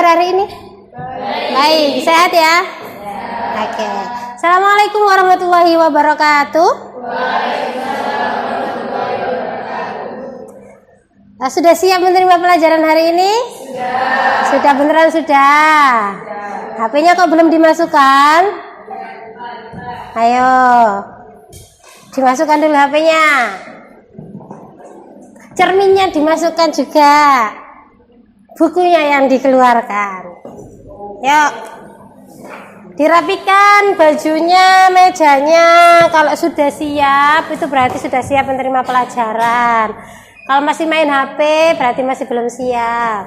hari ini? Baik, sehat ya? Oke. Assalamualaikum warahmatullahi wabarakatuh. Sudah siap menerima pelajaran hari ini? Sudah beneran sudah. HP-nya kok belum dimasukkan? Ayo. Dimasukkan dulu HP-nya. Cerminnya dimasukkan juga. Bukunya yang dikeluarkan. Yuk. Dirapikan bajunya, mejanya. Kalau sudah siap, itu berarti sudah siap menerima pelajaran. Kalau masih main HP, berarti masih belum siap.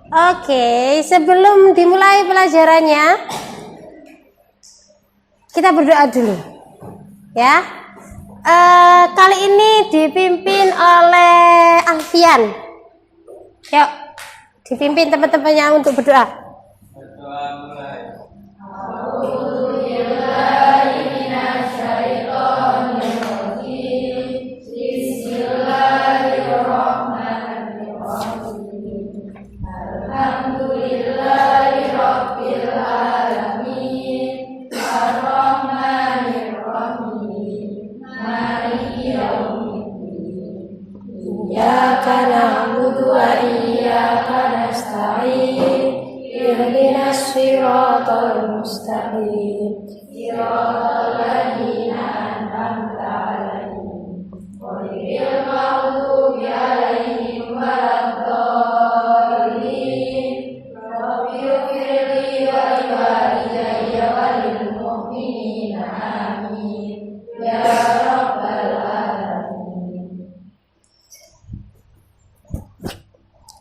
Oke, sebelum dimulai pelajarannya, kita berdoa dulu. Ya. Kali ini dipimpin oleh Alfian. Yuk, dipimpin teman-temannya untuk berdoa.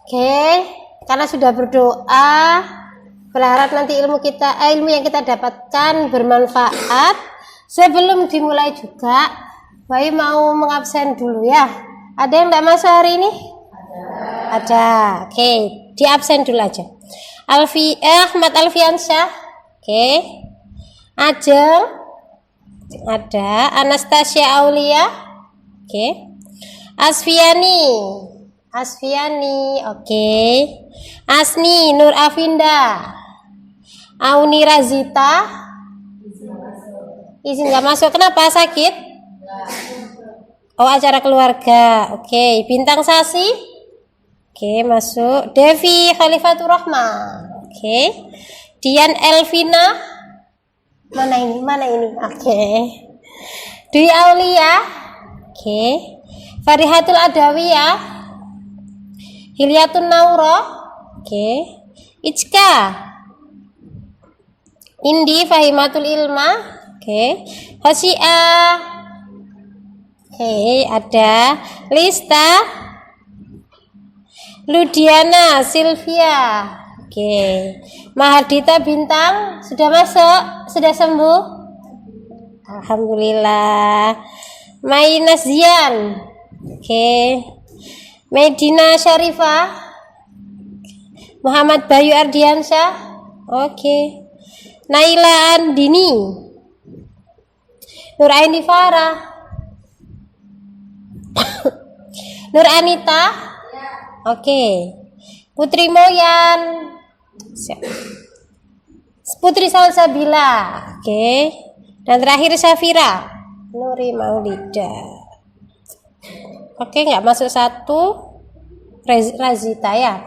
Oke, karena sudah berdoa, berharap nanti ilmu yang kita dapatkan bermanfaat. Sebelum dimulai juga, Bayi mau mengabsen dulu ya. Ada yang tidak masuk hari ini? Ada. Oke, diabsen dulu aja. Ahmad Alfiansyah. Oke. Ajeng. Ada. Anastasia Aulia. Oke. Asfiani, oke. Asni Nur Afinda. Auni Razita. Izin nggak masuk. Kenapa? Sakit? Oh, acara keluarga. Oke. Bintang Sasi. Oke, masuk. Devi Khalifatur Rahma. Oke. Dian Elvina. Mana ini? Oke. Dwi Aulia. Oke. Farihatul Adawiyah. Hilyatun Nauro. Oke. Icka. Indi Fahimatul Ilma. Oke. Hosia. Oke, ada Lista. Ludiana Silvia. Oke. Mahardita Bintang sudah masuk? Sudah sembuh? Alhamdulillah. Maina Zian. Oke. Medina Syarifah. Muhammad Bayu Ardiansyah. Oke. Naila Andini. Nur Aini Farah. Nur Anita. Oke. Putri Moyan. Putri Salsabila. Oke. Dan terakhir Safira Nuri Maulida. Oke, nggak masuk satu. Razita ya.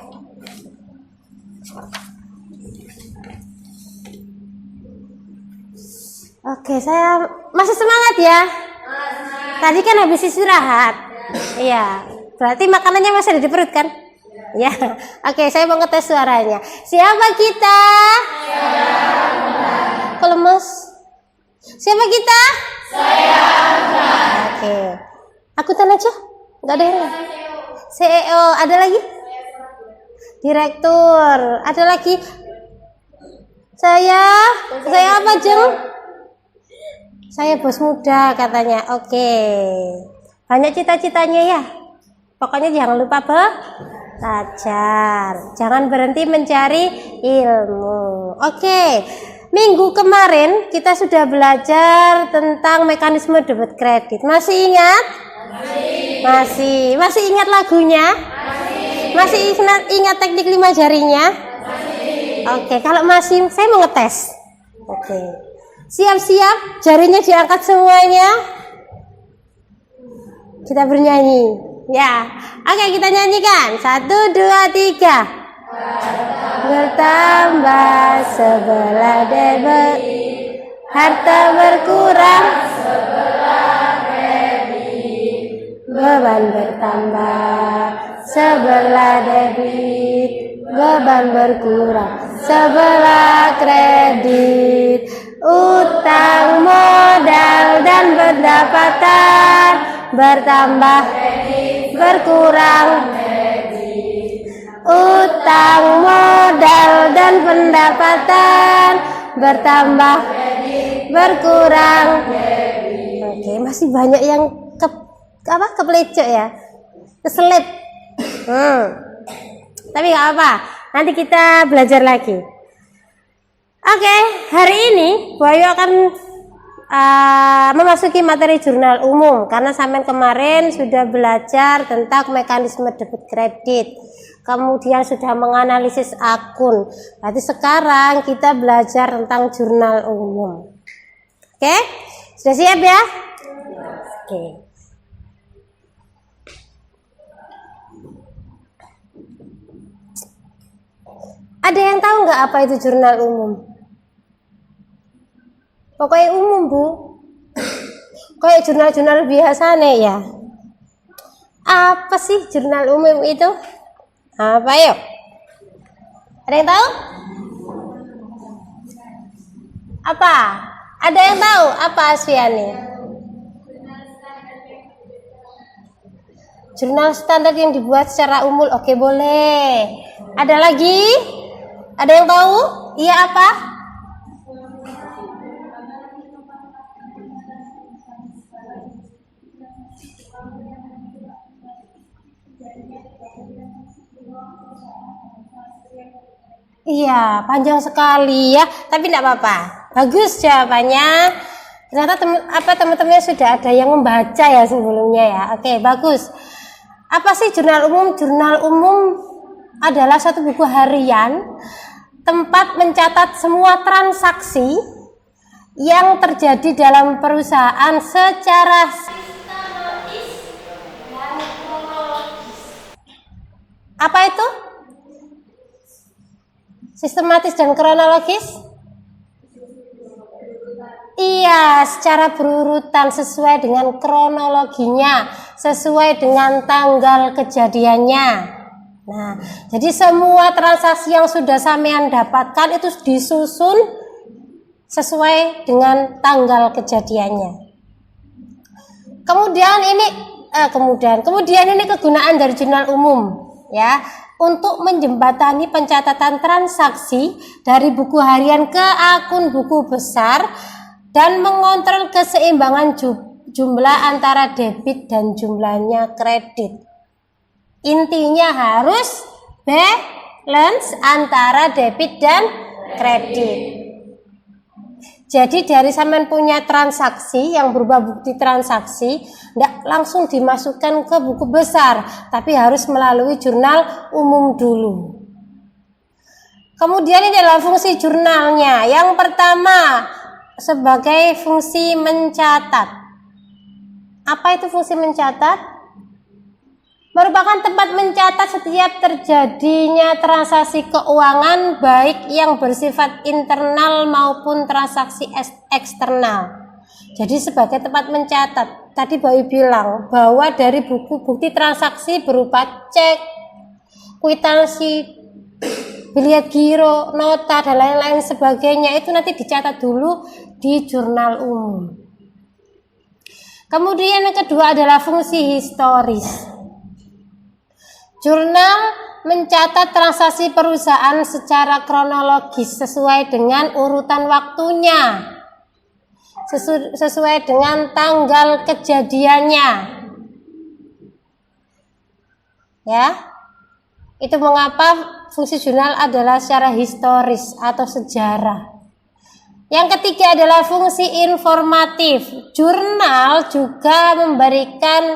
Oke, saya masih semangat ya. Tadi kan habis istirahat. Iya. Berarti makanannya masih ada di perut kan? Ya. Oke, saya mau ngetes suaranya. Siapa kita? Kalau lemes. Siapa kita? Saya. Oke. Akutan aja. Enggak ada yang CEO. Ada lagi? Direktur. Ada lagi? Saya apa, Jeng? Saya bos muda katanya. Oke. Banyak cita-citanya ya. Pokoknya jangan lupa belajar. Jangan berhenti mencari ilmu. Oke. Minggu kemarin kita sudah belajar tentang mekanisme debit kredit. Masih ingat? Masih. Masih ingat lagunya? Masih ingat teknik 5 jarinya? Oke, kalau masih saya mau ngetes. Oke. Siap-siap, jarinya diangkat semuanya. Kita bernyanyi. Ya. Oke, kita nyanyikan. 1, 2, 3. Bertambah sebelah debit, harta berkurang sebelah kredit. Beban bertambah sebelah debit, beban berkurang sebelah kredit. Utang, modal dan pendapatan bertambah berkurang. Utang, modal dan pendapatan bertambah berkurang. Oke, masih banyak yang kepelecok ya, keselip. Tapi nggak apa, nanti kita belajar lagi. Oke, hari ini Bayu akan memasuki materi jurnal umum karena sampai kemarin sudah belajar tentang mekanisme debit kredit, kemudian sudah menganalisis akun. Berarti sekarang kita belajar tentang jurnal umum. Oke, sudah siap ya? Oke. Ada yang tahu nggak apa itu jurnal umum? Pokoknya umum, Bu. Kayak jurnal-jurnal biasa nih ya. Apa sih jurnal umum itu? Apa yuk? Ada yang tahu? Apa? Ada yang tahu? Apa Asfiani? Jurnal standar yang dibuat secara umum. Oke, boleh. Ada lagi? Ada yang tahu? Iya apa? Iya, panjang sekali ya, tapi tidak apa-apa. Bagus jawabannya. Ternyata teman-temannya sudah ada yang membaca ya sebelumnya ya. Oke, bagus. Apa sih jurnal umum? Jurnal umum adalah suatu buku harian tempat mencatat semua transaksi yang terjadi dalam perusahaan secara sistematis dan kronologis. Apa itu? Sistematis dan kronologis? Iya, secara berurutan sesuai dengan kronologinya, sesuai dengan tanggal kejadiannya. Nah, jadi semua transaksi yang sudah sampean dapatkan itu disusun sesuai dengan tanggal kejadiannya. Kemudian ini kegunaan dari jurnal umum ya, untuk menjembatani pencatatan transaksi dari buku harian ke akun buku besar dan mengontrol keseimbangan jumlah antara debit dan jumlahnya kredit. Intinya harus balance antara debit dan kredit. Jadi dari sampean punya transaksi yang berupa bukti transaksi, tidak langsung dimasukkan ke buku besar, tapi harus melalui jurnal umum dulu. Kemudian ini adalah fungsi jurnalnya. Yang pertama, sebagai fungsi mencatat. Apa itu fungsi mencatat? Merupakan tempat mencatat setiap terjadinya transaksi keuangan baik yang bersifat internal maupun transaksi eksternal. Jadi sebagai tempat mencatat, tadi Bayu bilang bahwa dari buku bukti transaksi berupa cek, kwitansi, biliet giro, nota dan lain-lain sebagainya itu nanti dicatat dulu di jurnal umum. Kemudian yang kedua adalah fungsi historis. Jurnal mencatat transaksi perusahaan secara kronologis sesuai dengan urutan waktunya, sesuai dengan tanggal kejadiannya. Ya, itu mengapa fungsi jurnal adalah secara historis atau sejarah. Yang ketiga adalah fungsi informatif. Jurnal juga memberikan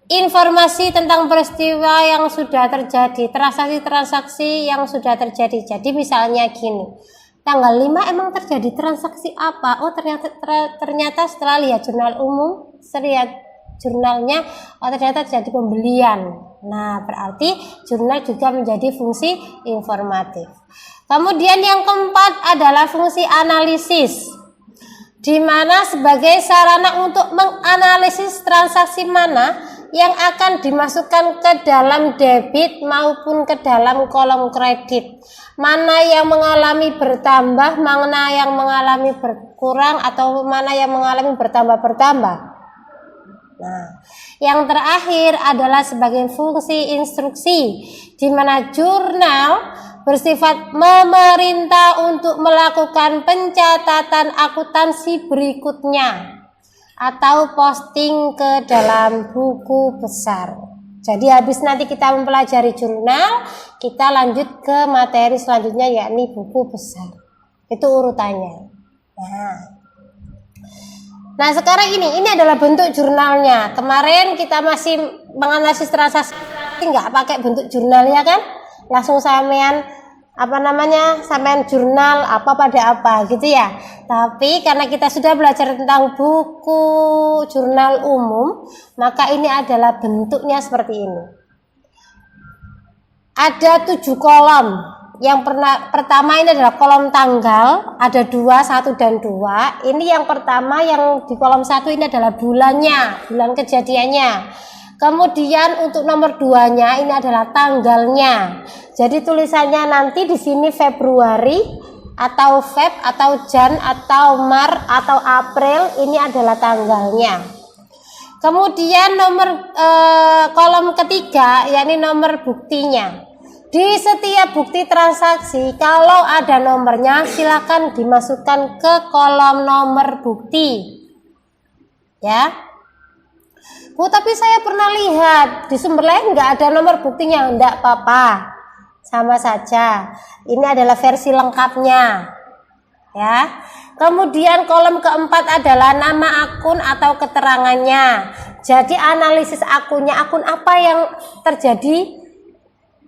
informasi tentang peristiwa yang sudah terjadi, transaksi-transaksi yang sudah terjadi. Jadi misalnya gini, tanggal 5 emang terjadi transaksi apa? Oh ternyata setelah lihat jurnal umum, lihat jurnalnya, oh ternyata terjadi pembelian. Nah berarti jurnal juga menjadi fungsi informatif. Kemudian yang keempat adalah fungsi analisis, di mana sebagai sarana untuk menganalisis transaksi mana yang akan dimasukkan ke dalam debit maupun ke dalam kolom kredit, mana yang mengalami bertambah, mana yang mengalami berkurang, atau mana yang mengalami bertambah. Nah, yang terakhir adalah sebagai fungsi instruksi, di mana jurnal bersifat memerintah untuk melakukan pencatatan akuntansi berikutnya atau posting ke dalam buku besar. Jadi habis nanti kita mempelajari jurnal, kita lanjut ke materi selanjutnya yakni buku besar. Itu urutannya. Nah sekarang ini adalah bentuk jurnalnya. Kemarin kita masih menganalisis transaksi nggak pakai bentuk jurnal ya kan? Langsung sampean sampean jurnal apa pada apa gitu ya. Tapi karena kita sudah belajar tentang buku jurnal umum, maka ini adalah bentuknya seperti ini. Ada 7 kolom. Yang pertama ini adalah kolom tanggal, ada 2, 1 dan 2. Ini yang pertama, yang di kolom 1 ini adalah bulannya, bulan kejadiannya. Kemudian untuk nomor 2-nya ini adalah tanggalnya. Jadi tulisannya nanti di sini Februari atau Feb atau Jan atau Maret atau April, ini adalah tanggalnya. Kemudian nomor kolom ketiga yakni nomor buktinya. Di setiap bukti transaksi kalau ada nomornya silakan dimasukkan ke kolom nomor bukti. Ya. Bu, tapi saya pernah lihat di sumber lain nggak ada nomor buktinya. Enggak apa-apa, sama saja. Ini adalah versi lengkapnya, ya. Kemudian kolom keempat adalah nama akun atau keterangannya. Jadi analisis akunnya, akun apa yang terjadi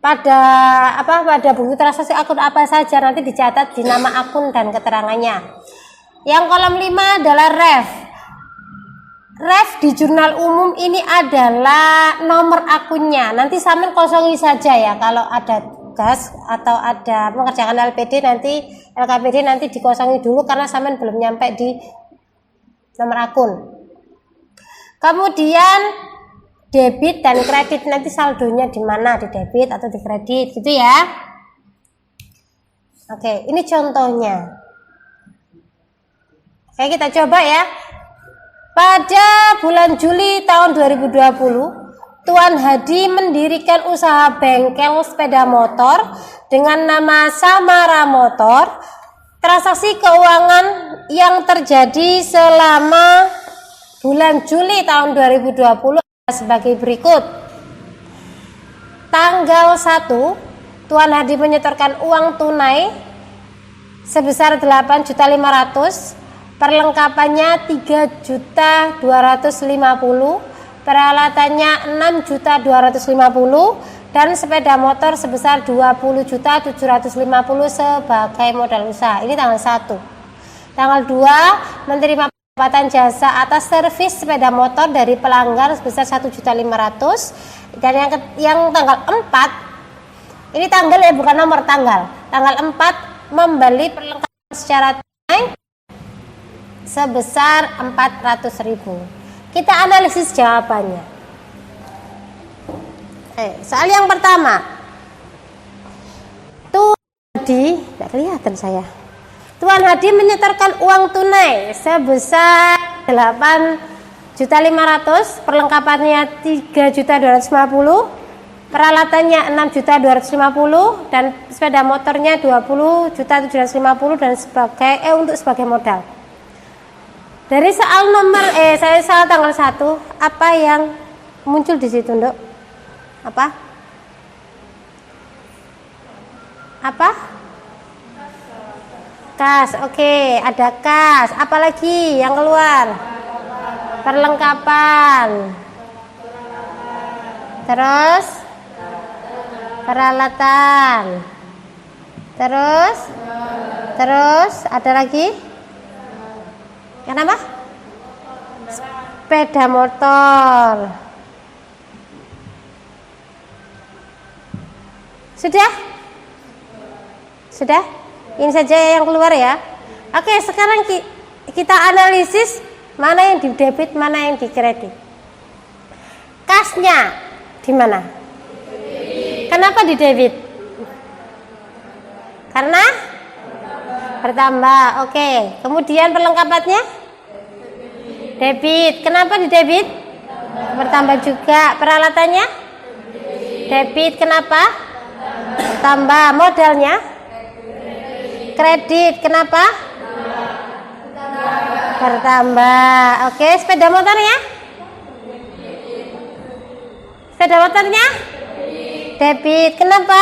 pada bukti transaksi, akun apa saja nanti dicatat di nama akun dan keterangannya. Yang kolom 5 adalah ref. Ref di jurnal umum ini adalah nomor akunnya. Nanti sampean kosongi saja ya kalau ada tugas atau ada mengerjakan LKPD nanti dikosongi dulu karena sampean belum nyampe di nomor akun. Kemudian debit dan kredit, nanti saldonya di mana, di debit atau di kredit gitu ya. Oke, ini contohnya. Oke, kita coba ya. Pada bulan Juli tahun 2020, Tuan Hadi mendirikan usaha bengkel sepeda motor dengan nama Samara Motor. Transaksi keuangan yang terjadi selama bulan Juli tahun 2020 sebagai berikut. Tanggal 1, Tuan Hadi menyetorkan uang tunai sebesar 8.500.000. Perlengkapannya 3.250.000, peralatannya 6.250.000 dan sepeda motor sebesar 20.750.000 sebagai modal usaha. Ini tanggal 1. Tanggal 2 menerima pendapatan jasa atas servis sepeda motor dari pelanggan sebesar 1.500.000. Dan yang tanggal 4, ini tanggal ya bukan nomor tanggal. Tanggal 4 membeli perlengkapan secara tunai sebesar 400.000. Kita analisis jawabannya. Soal yang pertama, Tuan Hadi, tidak kelihatan saya. Tuan Hadi menyetorkan uang tunai sebesar 8.500.000, perlengkapannya 3.250.000, peralatannya 6.250.000 dan sepeda motornya 20.750.000 dan untuk sebagai modal. Dari soal soal tanggal 1, apa yang muncul di situ, Nduk? Apa? Kas, oke, ada kas. Apalagi yang keluar? Perlengkapan. Terus peralatan. Terus ada lagi? Kenapa? Sepeda motor. Sudah? Ini saja yang keluar ya. Oke, sekarang kita analisis mana yang di debit, mana yang di kredit. Kasnya di mana? Kenapa di debit? Karena bertambah. Oke. Kemudian perlengkapannya? Debit. Kenapa di debit? Bertambah juga. Peralatannya? Debit. Kenapa? Bertambah. Modalnya? Kredit. Kenapa? Bertambah. Oke. Sepeda motornya? Sepeda motornya? Debit. Kenapa?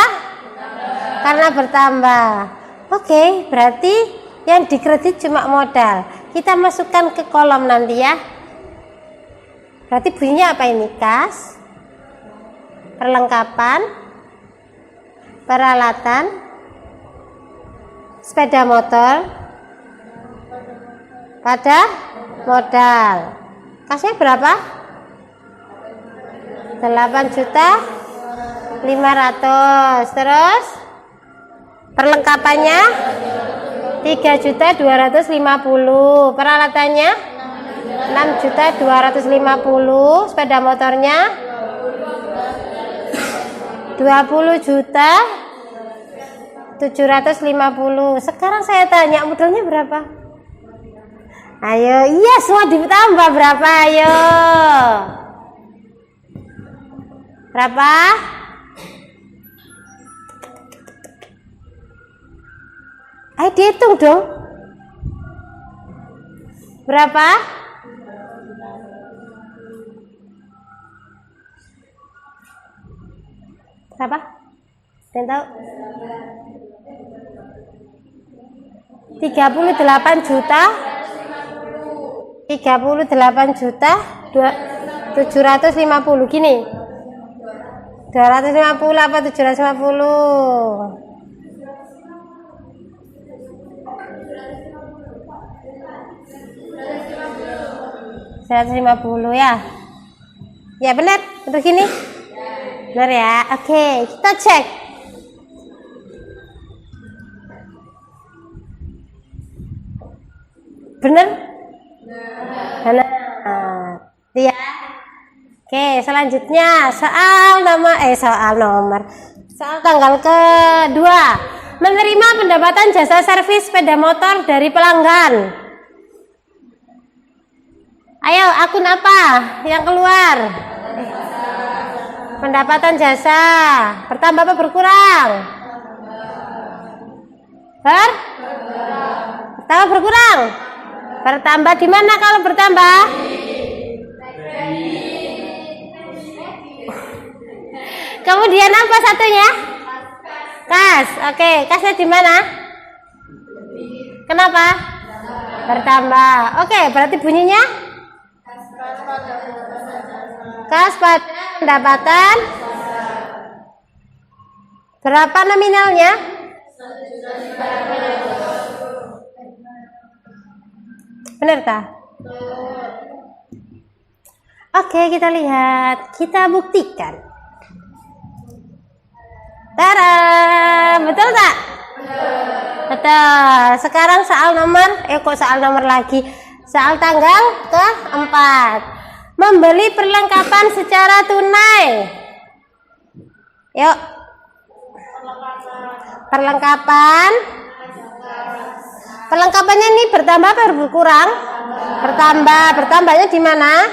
Karena bertambah. Oke, berarti yang dikredit cuma modal. Kita masukkan ke kolom nanti ya. Berarti bunyinya apa ini? Kas, perlengkapan, peralatan, sepeda motor, pada modal. Kasnya berapa? 8.500.000. Terus perlengkapannya 3.250.000. Peralatannya 6.250.000. Sepeda motornya 20.750.000. Sekarang saya tanya modalnya berapa? Ayo, iya semua ditambah berapa? Ayo. Berapa? Ayo dihitung dong. Berapa? Berapa? Kalian tahu? 38 juta 750 gini. 250 apa 750? 150 ya. Ya benar, untuk gini. Benar ya. Oke, kita cek. Benar? Benar. Ya. Oke, selanjutnya soal nomor. Soal tanggal kedua. Menerima pendapatan jasa servis sepeda motor dari pelanggan. Ayo, akun apa yang keluar? Pendapatan jasa. Bertambah apa berkurang? Bertambah berkurang? Bertambah di mana kalau bertambah? Kemudian apa satunya? Kas. Oke, kasnya di mana? Kenapa? Bertambah. Oke, berarti bunyinya? Kas pada pendapatan. Berapa nominalnya? Benar tak? Oke, kita lihat. Kita buktikan. Tara, betul tak? Betul. Sekarang soal nomor lagi. Soal tanggal keempat. Membeli perlengkapan secara tunai. Yuk. Perlengkapannya ini bertambah atau berkurang? Bertambah. Bertambahnya di mana?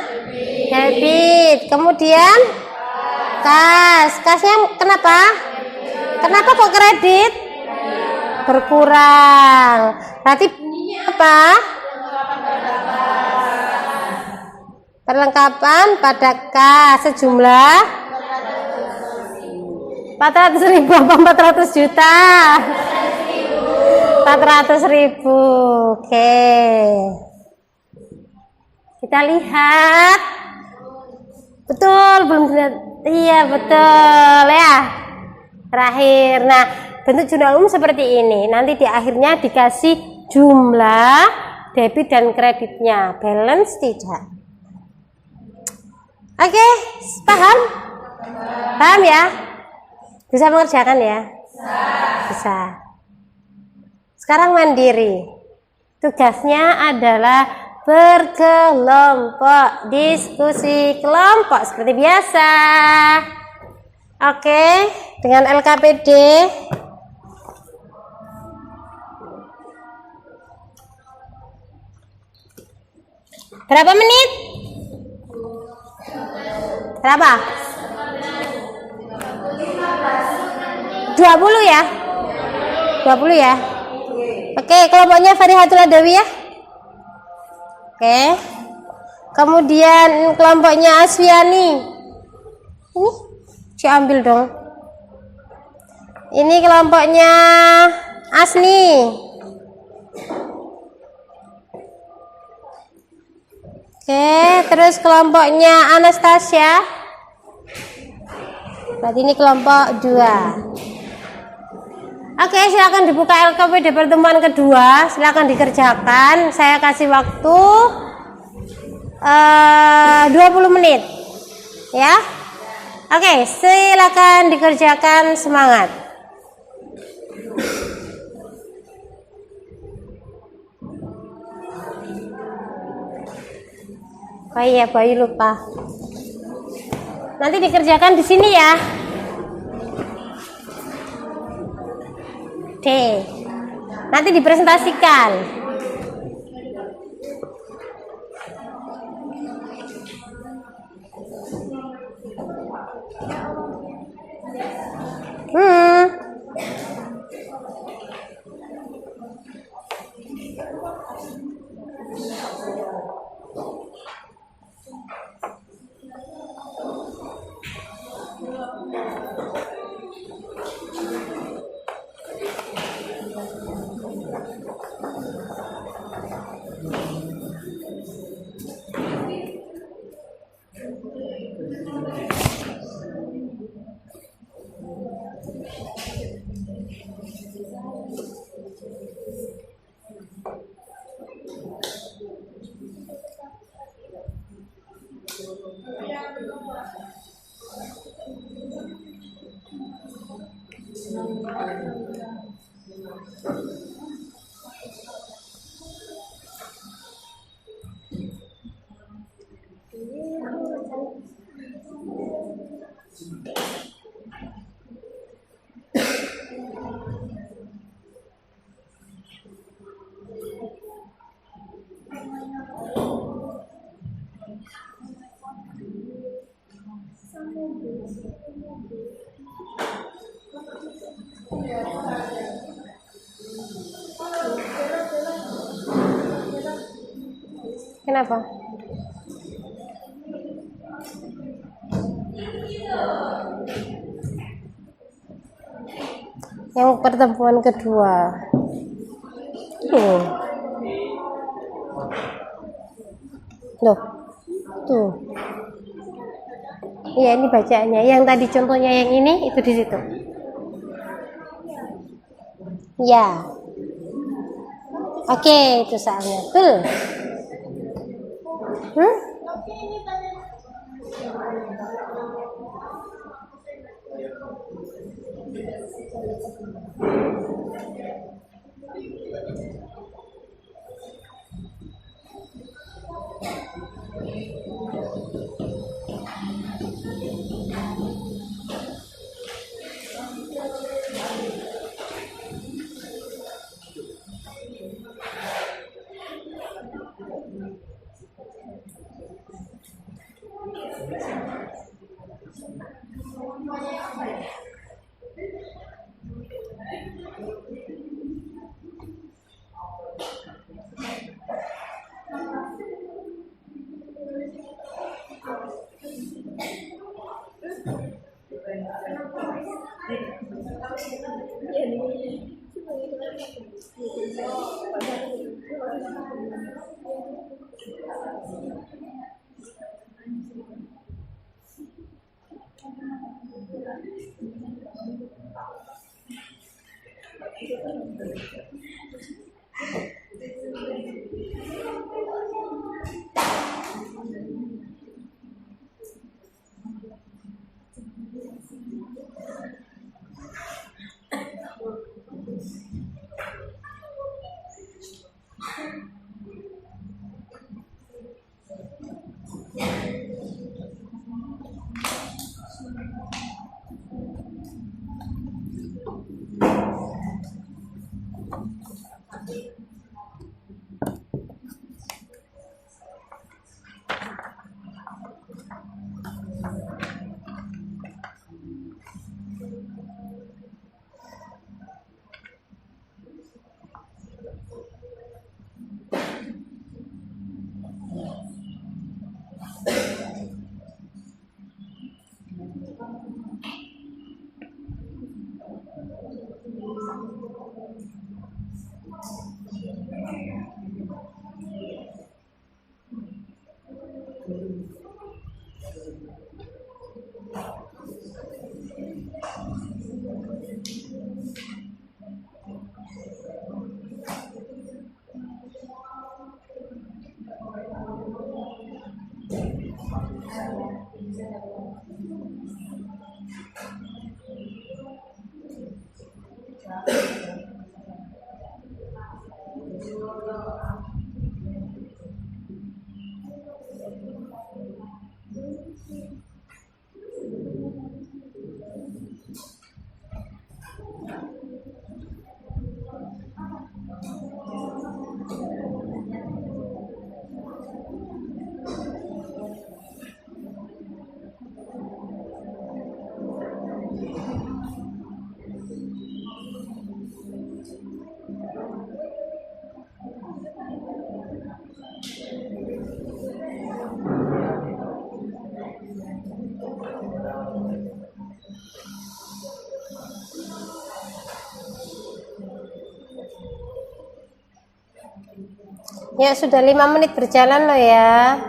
Debit. Kemudian kas. Kasnya kenapa? Kenapa kok kredit? Berkurang. Berarti apa? Perlengkapan pada kas sejumlah 400.000 apa 400 juta? 400.000. Oke. Kita lihat. Betul, belum dilihat. Iya, betul ya. Terakhir. Nah, bentuk jurnal umum seperti ini. Nanti di akhirnya dikasih jumlah debit dan kreditnya. Balance tidak. Oke, paham? Paham ya? Bisa mengerjakan ya? Bisa. Sekarang mandiri. Tugasnya adalah berkelompok, diskusi kelompok seperti biasa. Oke, dengan LKPD. Berapa menit? Berapa? 20 ya? 20 ya? Oke, kelompoknya Farihatul Adawi ya? Oke. Kemudian kelompoknya Aswiani. Ini diambil dong. Ini kelompoknya Asni. Oke, terus kelompoknya Anastasia. Berarti ini kelompok 2. Oke, silakan dibuka LKPD pertemuan kedua. Silakan dikerjakan. Saya kasih waktu 20 menit. Ya. Oke, silakan dikerjakan, semangat. Oh iya, Bayu lupa. Nanti dikerjakan di sini ya. D. Nanti dipresentasikan. Kenapa? Yang pertemuan kedua. Loh. Tuh. Iya, ini bacaannya. Yang tadi contohnya yang ini itu di situ. Ya. Oke, itu soalnya. Betul. Ya sudah 5 menit berjalan loh ya.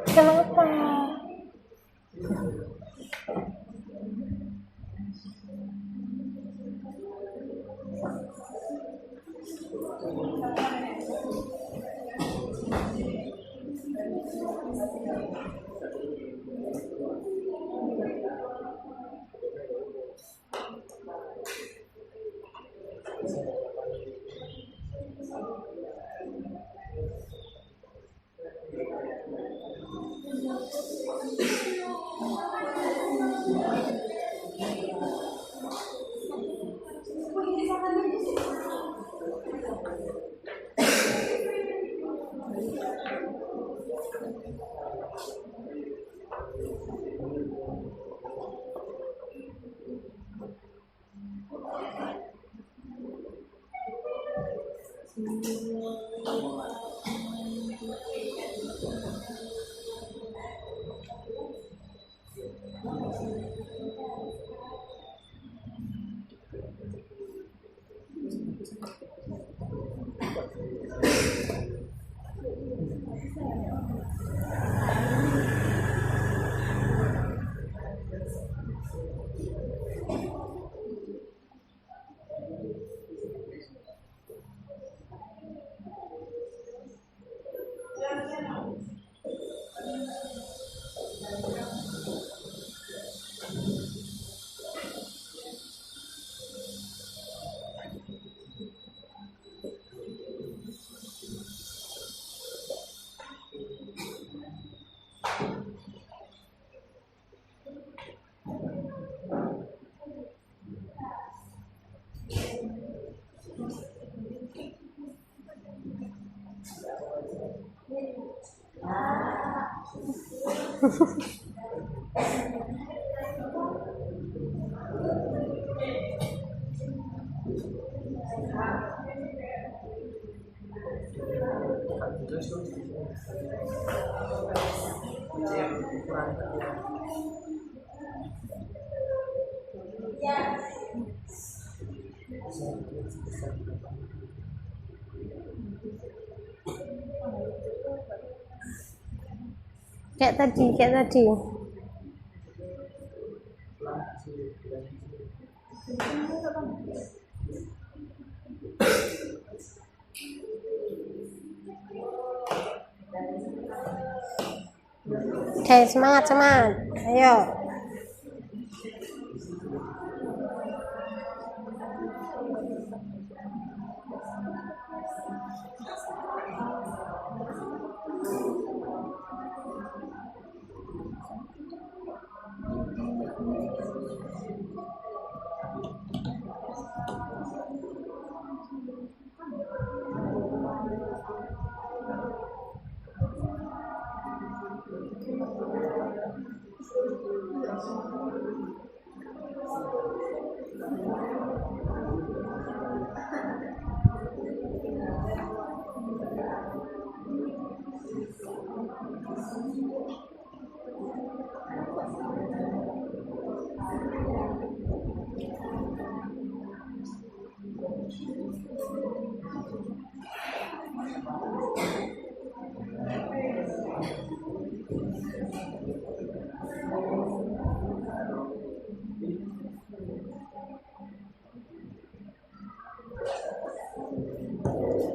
Kenapa? Kayak tadi. Oke, semangat. Ayo.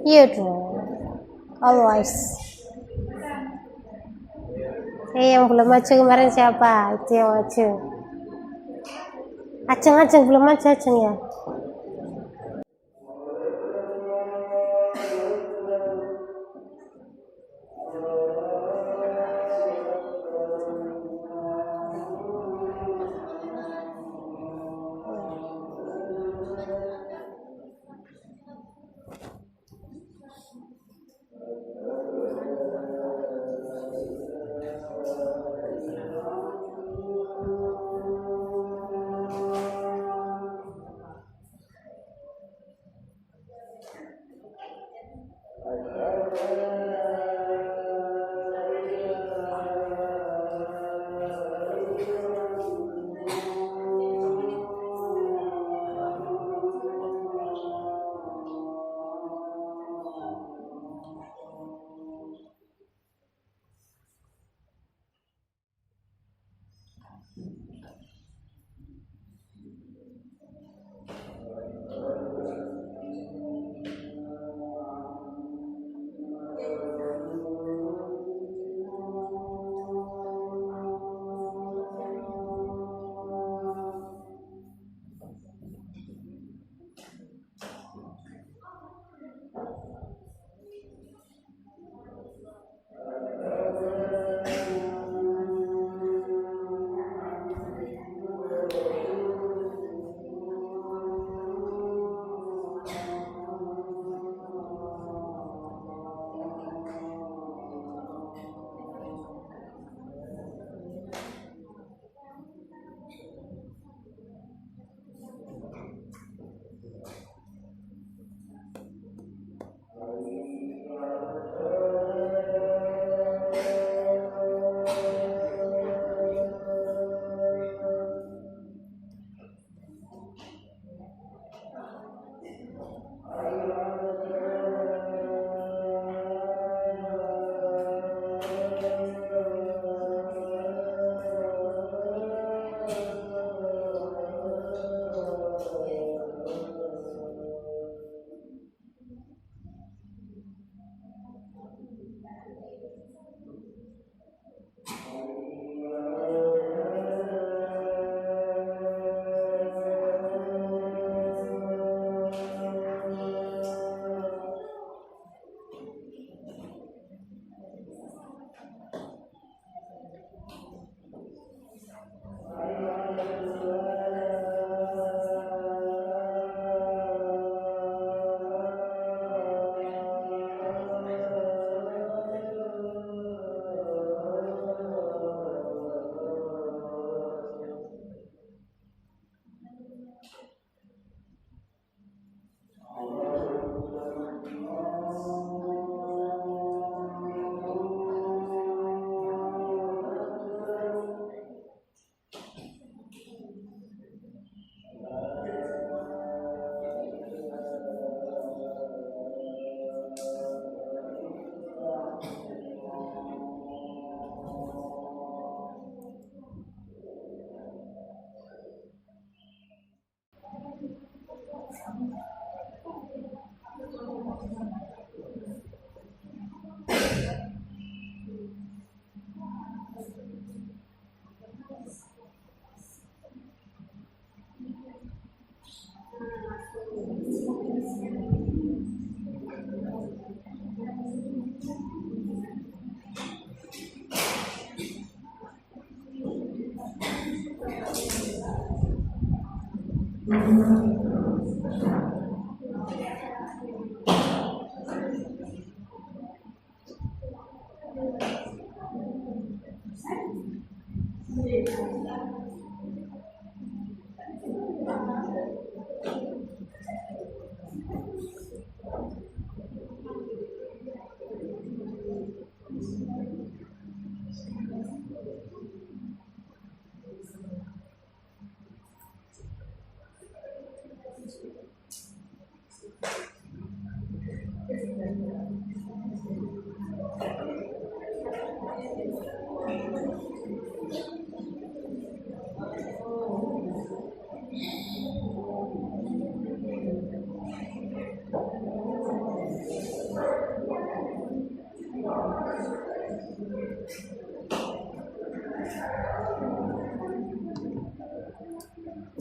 Iya dong, always. Yang belum maju kemarin siapa? Itu yang maju. Ajeng belum maju Ajeng ya.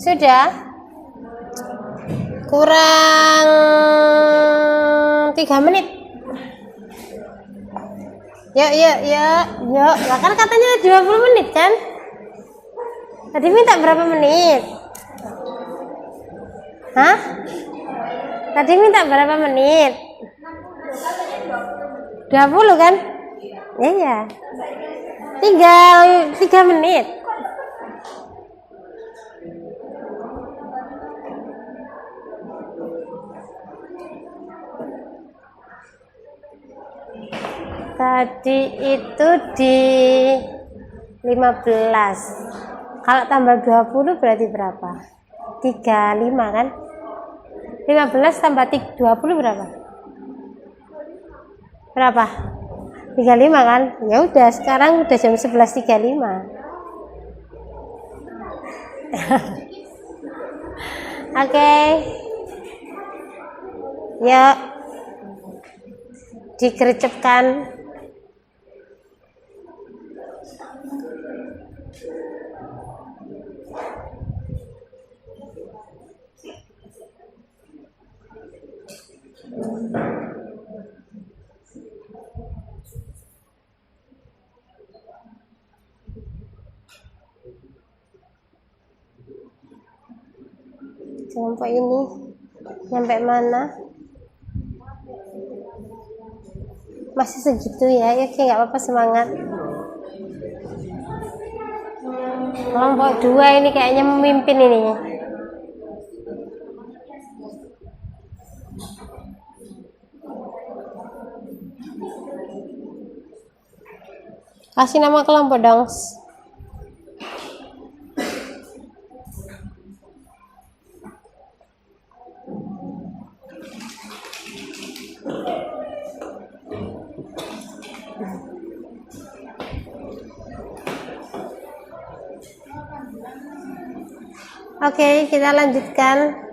Sudah? Kurang 3 menit. Yuk. Ya kan katanya 20 menit kan? Tadi minta berapa menit? Hah? Tadi minta berapa menit? 20 kan? Iya. Tinggal 3 menit. Tadi itu di 15. Kalau tambah 20 berarti berapa? 35 kan? 15 tambah 20 berapa? Berapa? 35 kan? Ya udah, sekarang udah jam 11.35. Oke. Yuk. Digercepkan. Kelompok ini nyampe mana? Masih segitu ya? Ya oke, nggak apa-apa, semangat. Kelompok 2 ini kayaknya memimpin ini. Kasih nama kelompok dong. Oke, kita lanjutkan.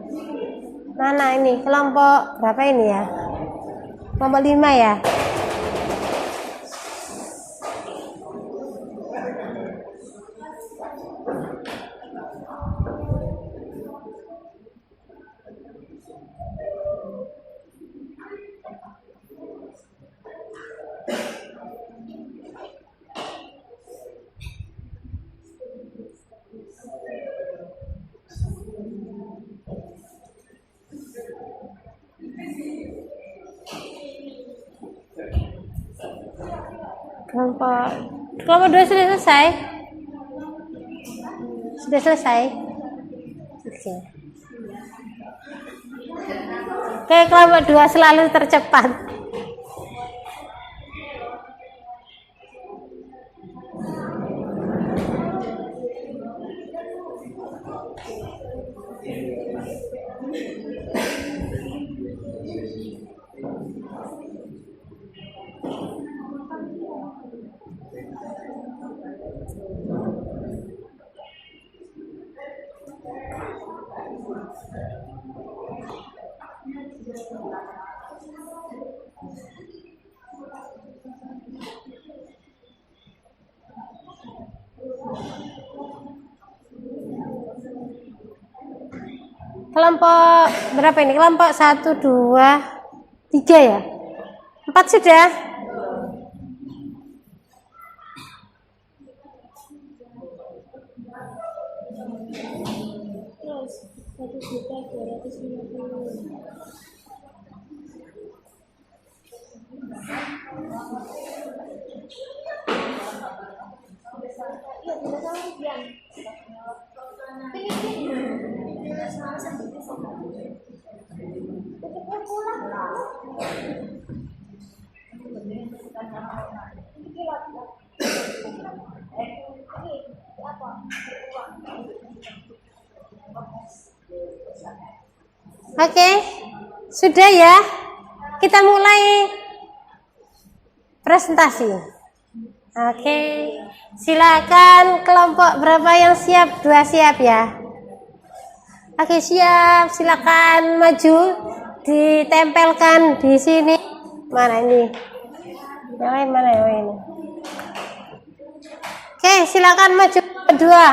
Mana ini? Kelompok berapa ini ya? Kelompok 5 ya? Kelompok 2 sudah selesai? Sudah selesai? Oke. Oke, kelompok 2 selalu tercepat. Kelompok berapa ini? Kelompok 1, 2, 3 ya? 4 sudah? Terus 1.250.000. Iya, tidak sama Rupiah. Oke, sudah ya. Kita mulai presentasi. Oke, silakan kelompok berapa yang siap? 2 siap ya. Oke, siap. Silakan maju, ditempelkan di sini. Mana ini? Yang lain mana yang ini? Oke, silakan maju kedua.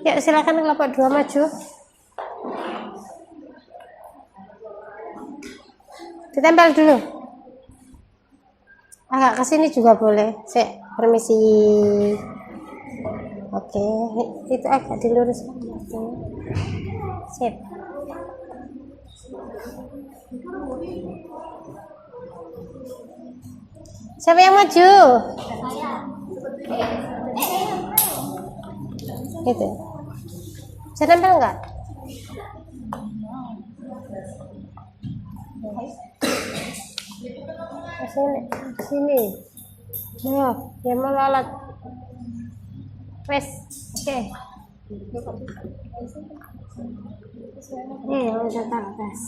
Ya, silakan kelompok 2 maju. Ditempel dulu. Agak ke sini juga boleh. Permisi. Oke, itu agak diluruskan. Sip. Siapa yang maju? Itu. Bisa nempel enggak? Sini. Nah, yang melalat. Wes, oke. Nih, udah atas.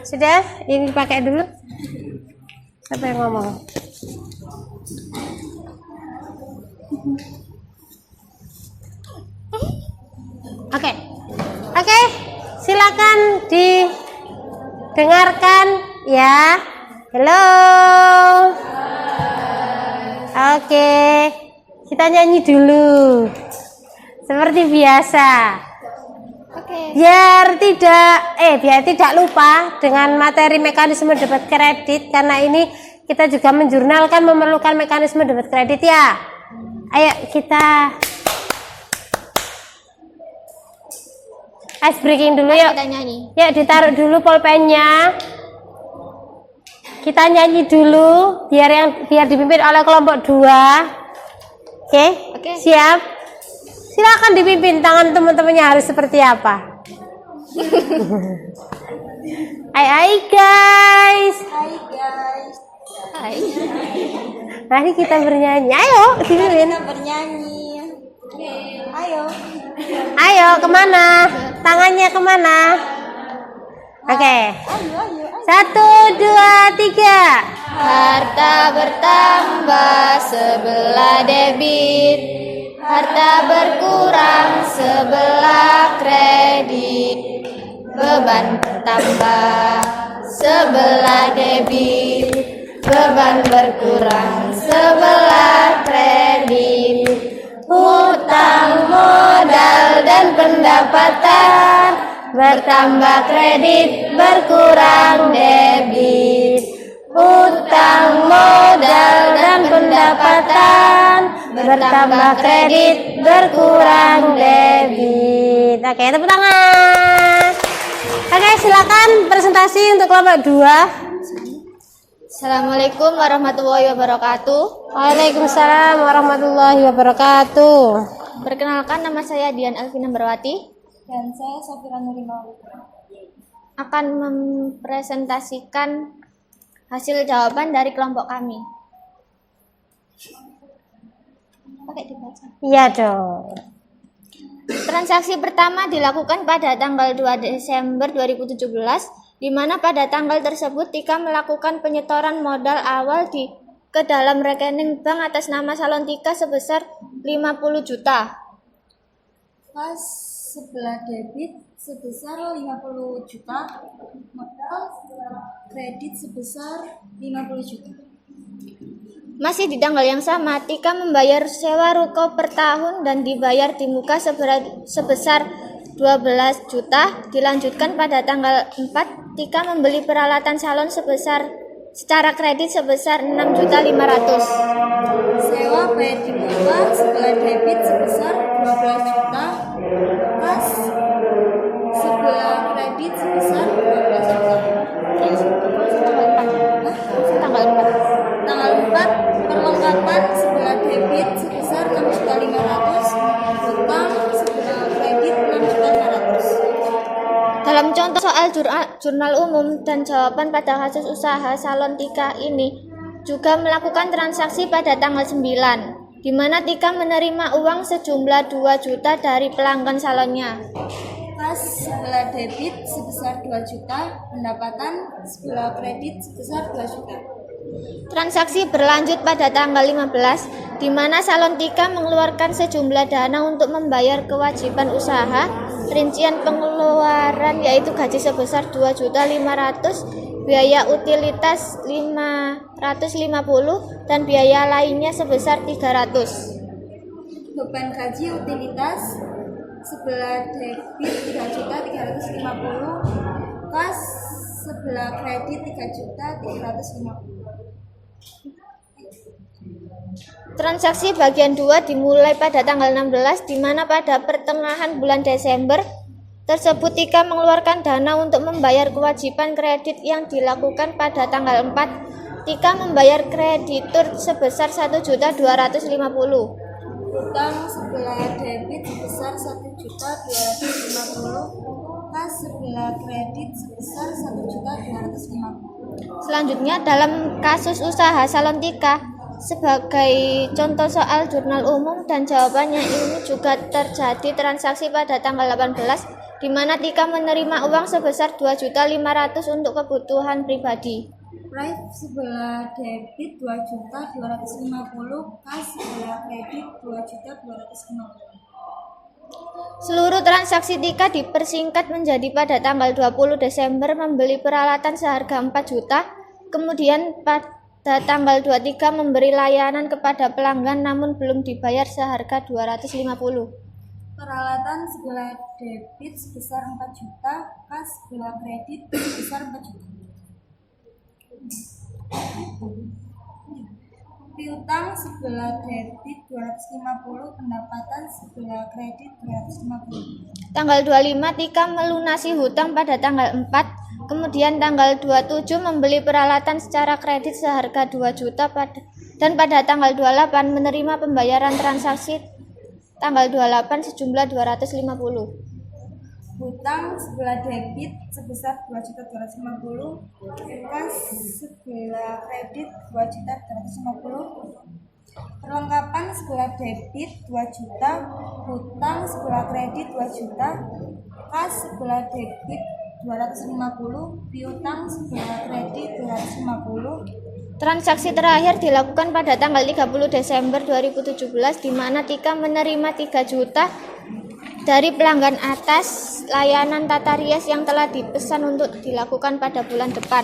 Sudah? Ini pakai dulu. Siapa yang ngomong? Oke. Oke, silakan didengarkan ya. Halo. Oke, kita nyanyi dulu seperti biasa. Biar tidak lupa dengan materi mekanisme debit kredit, karena ini kita juga menjurnalkan memerlukan mekanisme debit kredit ya. Ayo kita ice breaking dulu yuk. Kita nyanyi. Ya, ditaruh dulu pulpennya. Kita nyanyi dulu biar dipimpin oleh kelompok 2. Oke? Siap? Silakan dipimpin, tangan teman-temannya harus seperti apa? Hai guys. Hai. Mari kita bernyanyi. Ayo, dipimpin. Kita bernyanyi. Ayo. Ayo, kemana? Tangannya kemana? Oke. 1, 2, 3. Harta bertambah sebelah debit, harta berkurang sebelah kredit. Beban bertambah sebelah debit, beban berkurang sebelah kredit. Hutang, modal dan pendapatan bertambah, kredit berkurang debit. Hutang, modal dan pendapatan bertambah, kredit berkurang debit. Oke, tepuk tangan. Oke, silakan presentasi untuk kelompok 2. Assalamualaikum warahmatullahi wabarakatuh. Waalaikumsalam warahmatullahi wabarakatuh. Perkenalkan, nama saya Dian Alvina Berwati. Dan saya Safira Nuri Maulida. Akan mempresentasikan hasil jawaban dari kelompok kami. Pakai dibaca. Iya dong. Transaksi pertama dilakukan pada tanggal 2 Desember 2017, di mana pada tanggal tersebut Tika melakukan penyetoran modal awal ke dalam rekening bank atas nama salon Tika sebesar 50 juta. Kas sebelah debit sebesar 50 juta, modal kredit sebesar 50 juta. Masih di tanggal yang sama, Tika membayar sewa ruko per tahun dan dibayar di muka sebesar 12 juta. Dilanjutkan pada tanggal 4, Tika membeli peralatan salon secara kredit sebesar 6.500.000. Sewa bayar di muka sebelah debit sebesar 12 juta, kas sebelah kredit sebesar 12 juta. Tanggal 4. Tanggal 4, perlengkapan sebelah debit sebesar 6.500.000, utang sebelah kredit 6.500.000. Dalam contoh soal jurnal umum dan jawaban pada kasus usaha salon Tika ini juga melakukan transaksi pada tanggal 9, di mana Tika menerima uang sejumlah 2 juta dari pelanggan salonnya. Kas sebelah debit sebesar 2 juta, pendapatan sebelah kredit sebesar 2 juta. Transaksi berlanjut pada tanggal 15, di mana salon Tika mengeluarkan sejumlah dana untuk membayar kewajiban usaha. Rincian pengeluaran yaitu gaji sebesar 2.500.000, biaya utilitas 550, dan biaya lainnya sebesar 300. Beban gaji utilitas sebelah debit 3.350.000, kas sebelah kredit 3.350.000. Transaksi bagian 2 dimulai pada tanggal 16, di mana pada pertengahan bulan Desember tersebut Tika mengeluarkan dana untuk membayar kewajiban kredit yang dilakukan pada tanggal 4. Tika membayar kreditur sebesar 1.250.000. Utang sebelah debit sebesar 1.250.000, kas sebelah kredit sebesar 1.250.000. Selanjutnya, dalam kasus usaha salon Tika, sebagai contoh soal jurnal umum dan jawabannya ini juga terjadi transaksi pada tanggal 18, di mana Tika menerima uang sebesar 2.500.000 untuk kebutuhan pribadi. Price sebelah debit 2.250.000, kas sebelah kredit 2.250.000. Seluruh transaksi Tika dipersingkat menjadi pada tanggal 20 Desember membeli peralatan seharga 4 juta, kemudian pada tanggal 23 memberi layanan kepada pelanggan namun belum dibayar seharga 250. Peralatan sebelah debit sebesar 4 juta, kas sebelah kredit sebesar 4 juta. Piutang sebelah debit 250, pendapatan sebelah kredit 250. Tanggal 25 Tika melunasi hutang pada tanggal 4, kemudian tanggal 27 membeli peralatan secara kredit seharga 2 juta dan pada tanggal 28 menerima pembayaran transaksi tanggal 28 sejumlah 250. Hutang sebelah debit sebesar 2.250, kas sebelah kredit 2.250. Perlengkapan sebelah debit 2 juta, hutang sebelah kredit 2 juta, kas sebelah debit 250, piutang sebelah kredit 250. Transaksi terakhir dilakukan pada tanggal 30 Desember 2017, di mana Tika menerima 3 juta dari pelanggan atas layanan tata rias yang telah dipesan untuk dilakukan pada bulan depan.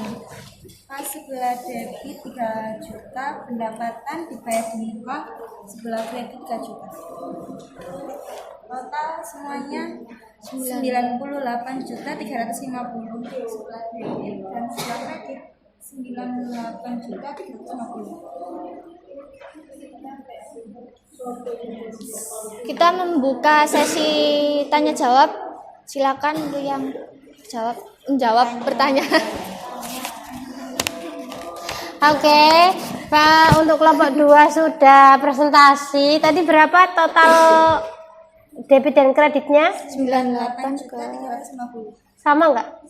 Kas sebelah debit 3 juta, pendapatan dibayar di muka sebelah kredit 3 juta. Total semuanya 98.350 sebelah debit dan sebelah kredit 98.350. Kita membuka sesi tanya jawab. Silakan Bu yang menjawab pertanyaan. Oke, Pak, untuk kelompok 2 sudah presentasi. Tadi berapa total debit dan kreditnya? 98.350. Sama enggak?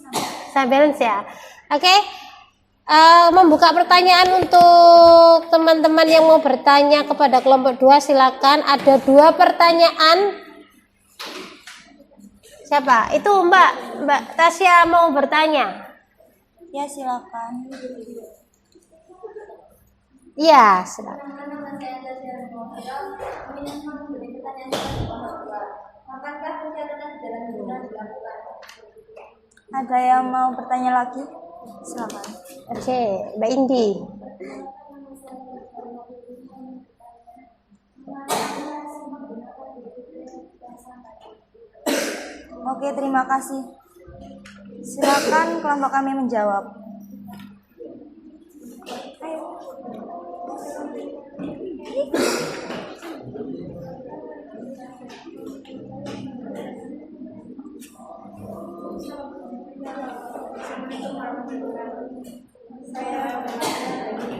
Sama balance ya. Oke. Membuka pertanyaan untuk teman-teman yang mau bertanya kepada kelompok 2, silakan. Ada 2 pertanyaan. Siapa? Itu Mbak Tasya mau bertanya. Ya, silakan. Iya, silakan. Ada yang mau bertanya lagi? Silakan. Oke, Mbak Indi. Oke, terima kasih. Silakan kelompok kami menjawab. Ayo.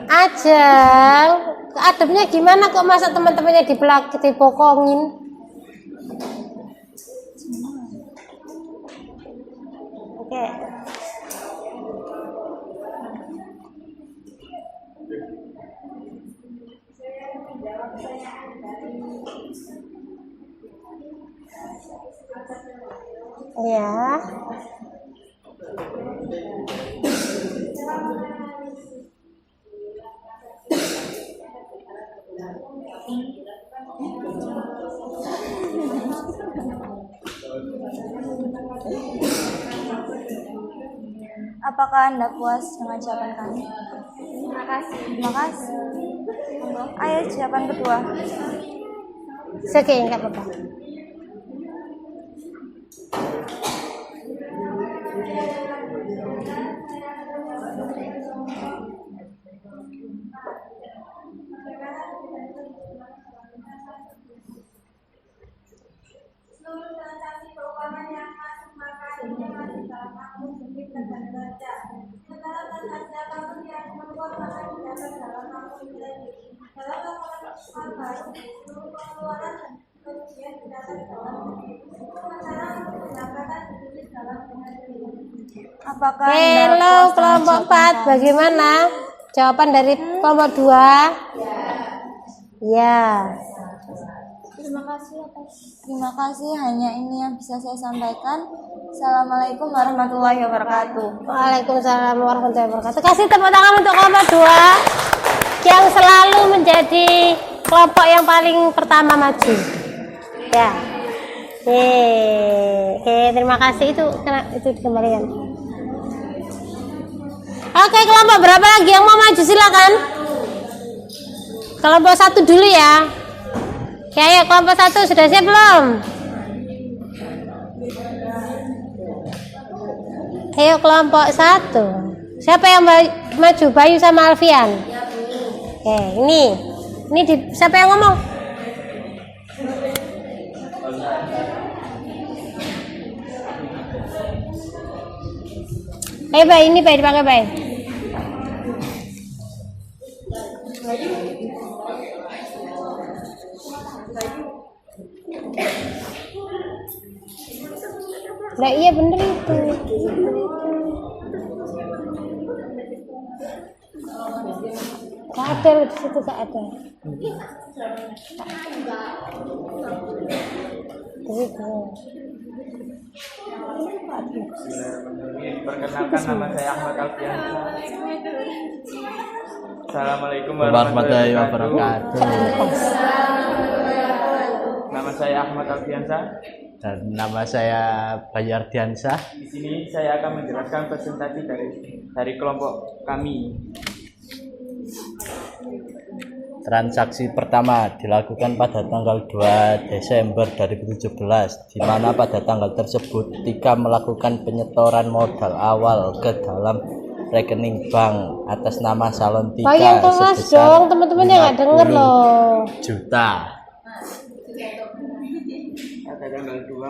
Ajeng, adabnya gimana kok masa teman-temannya dipokongin? Oke. Ya. Apakah Anda puas dengan jawaban kami? Terima kasih. Terima kasih. Ayo jawaban kedua. Oke, enggak apa-apa. Apakah Anda Halo puas dengan kelompok jawaban 4, kami? bagaimana? Jawaban dari kelompok 2? Ya. Terima kasih, hanya ini yang bisa saya sampaikan. Assalamualaikum warahmatullahi wabarakatuh. Waalaikumsalam warahmatullahi wabarakatuh. Kasih tepuk tangan untuk kelompok 2 yang selalu menjadi kelompok yang paling pertama maju. Ya. Oke, terima kasih, itu dikembalikan. Oke, kelompok berapa lagi yang mau maju, silakan. Kelompok 1 dulu ya. Oke, ayo kelompok 1 sudah siap belum? Ayo kelompok 1. Siapa yang maju? Bayu sama Alfian. Oke, ini siapa yang ngomong? Bay, ini Bay, dipakai Bay. Nah, iya bener itu. Gak ada di situ, gak ada. Perkenalkan, nama saya Ahmad Alfiansa. Assalamualaikum warahmatullahi wabarakatuh. Nama saya Ahmad Alfiansa. Dan nama saya Bayu Ardiansyah. Di sini saya akan menjelaskan presentasi dari kelompok kami. Transaksi pertama dilakukan pada tanggal 2 Desember 2017, di mana pada tanggal tersebut Tika melakukan penyetoran modal awal ke dalam rekening bank atas nama salon Tika yang kelas dong, teman-temannya nggak denger loh. Juta. Pada tanggal 2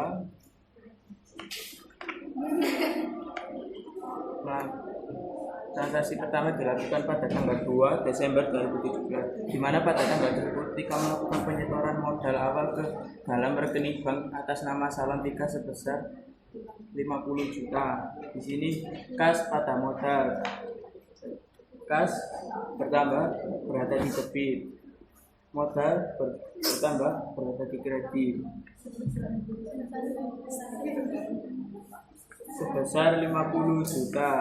transaksi pertama dilakukan pada tanggal 2 Desember 2017, di mana pada tanggal tersebut Tika melakukan penyetoran modal awal ke dalam rekening bank atas nama salon Tika sebesar 50 juta. Di sini kas pada modal. Kas bertambah berada di debit. Modal bertambah berada di kredit. Sebesar 50 juta.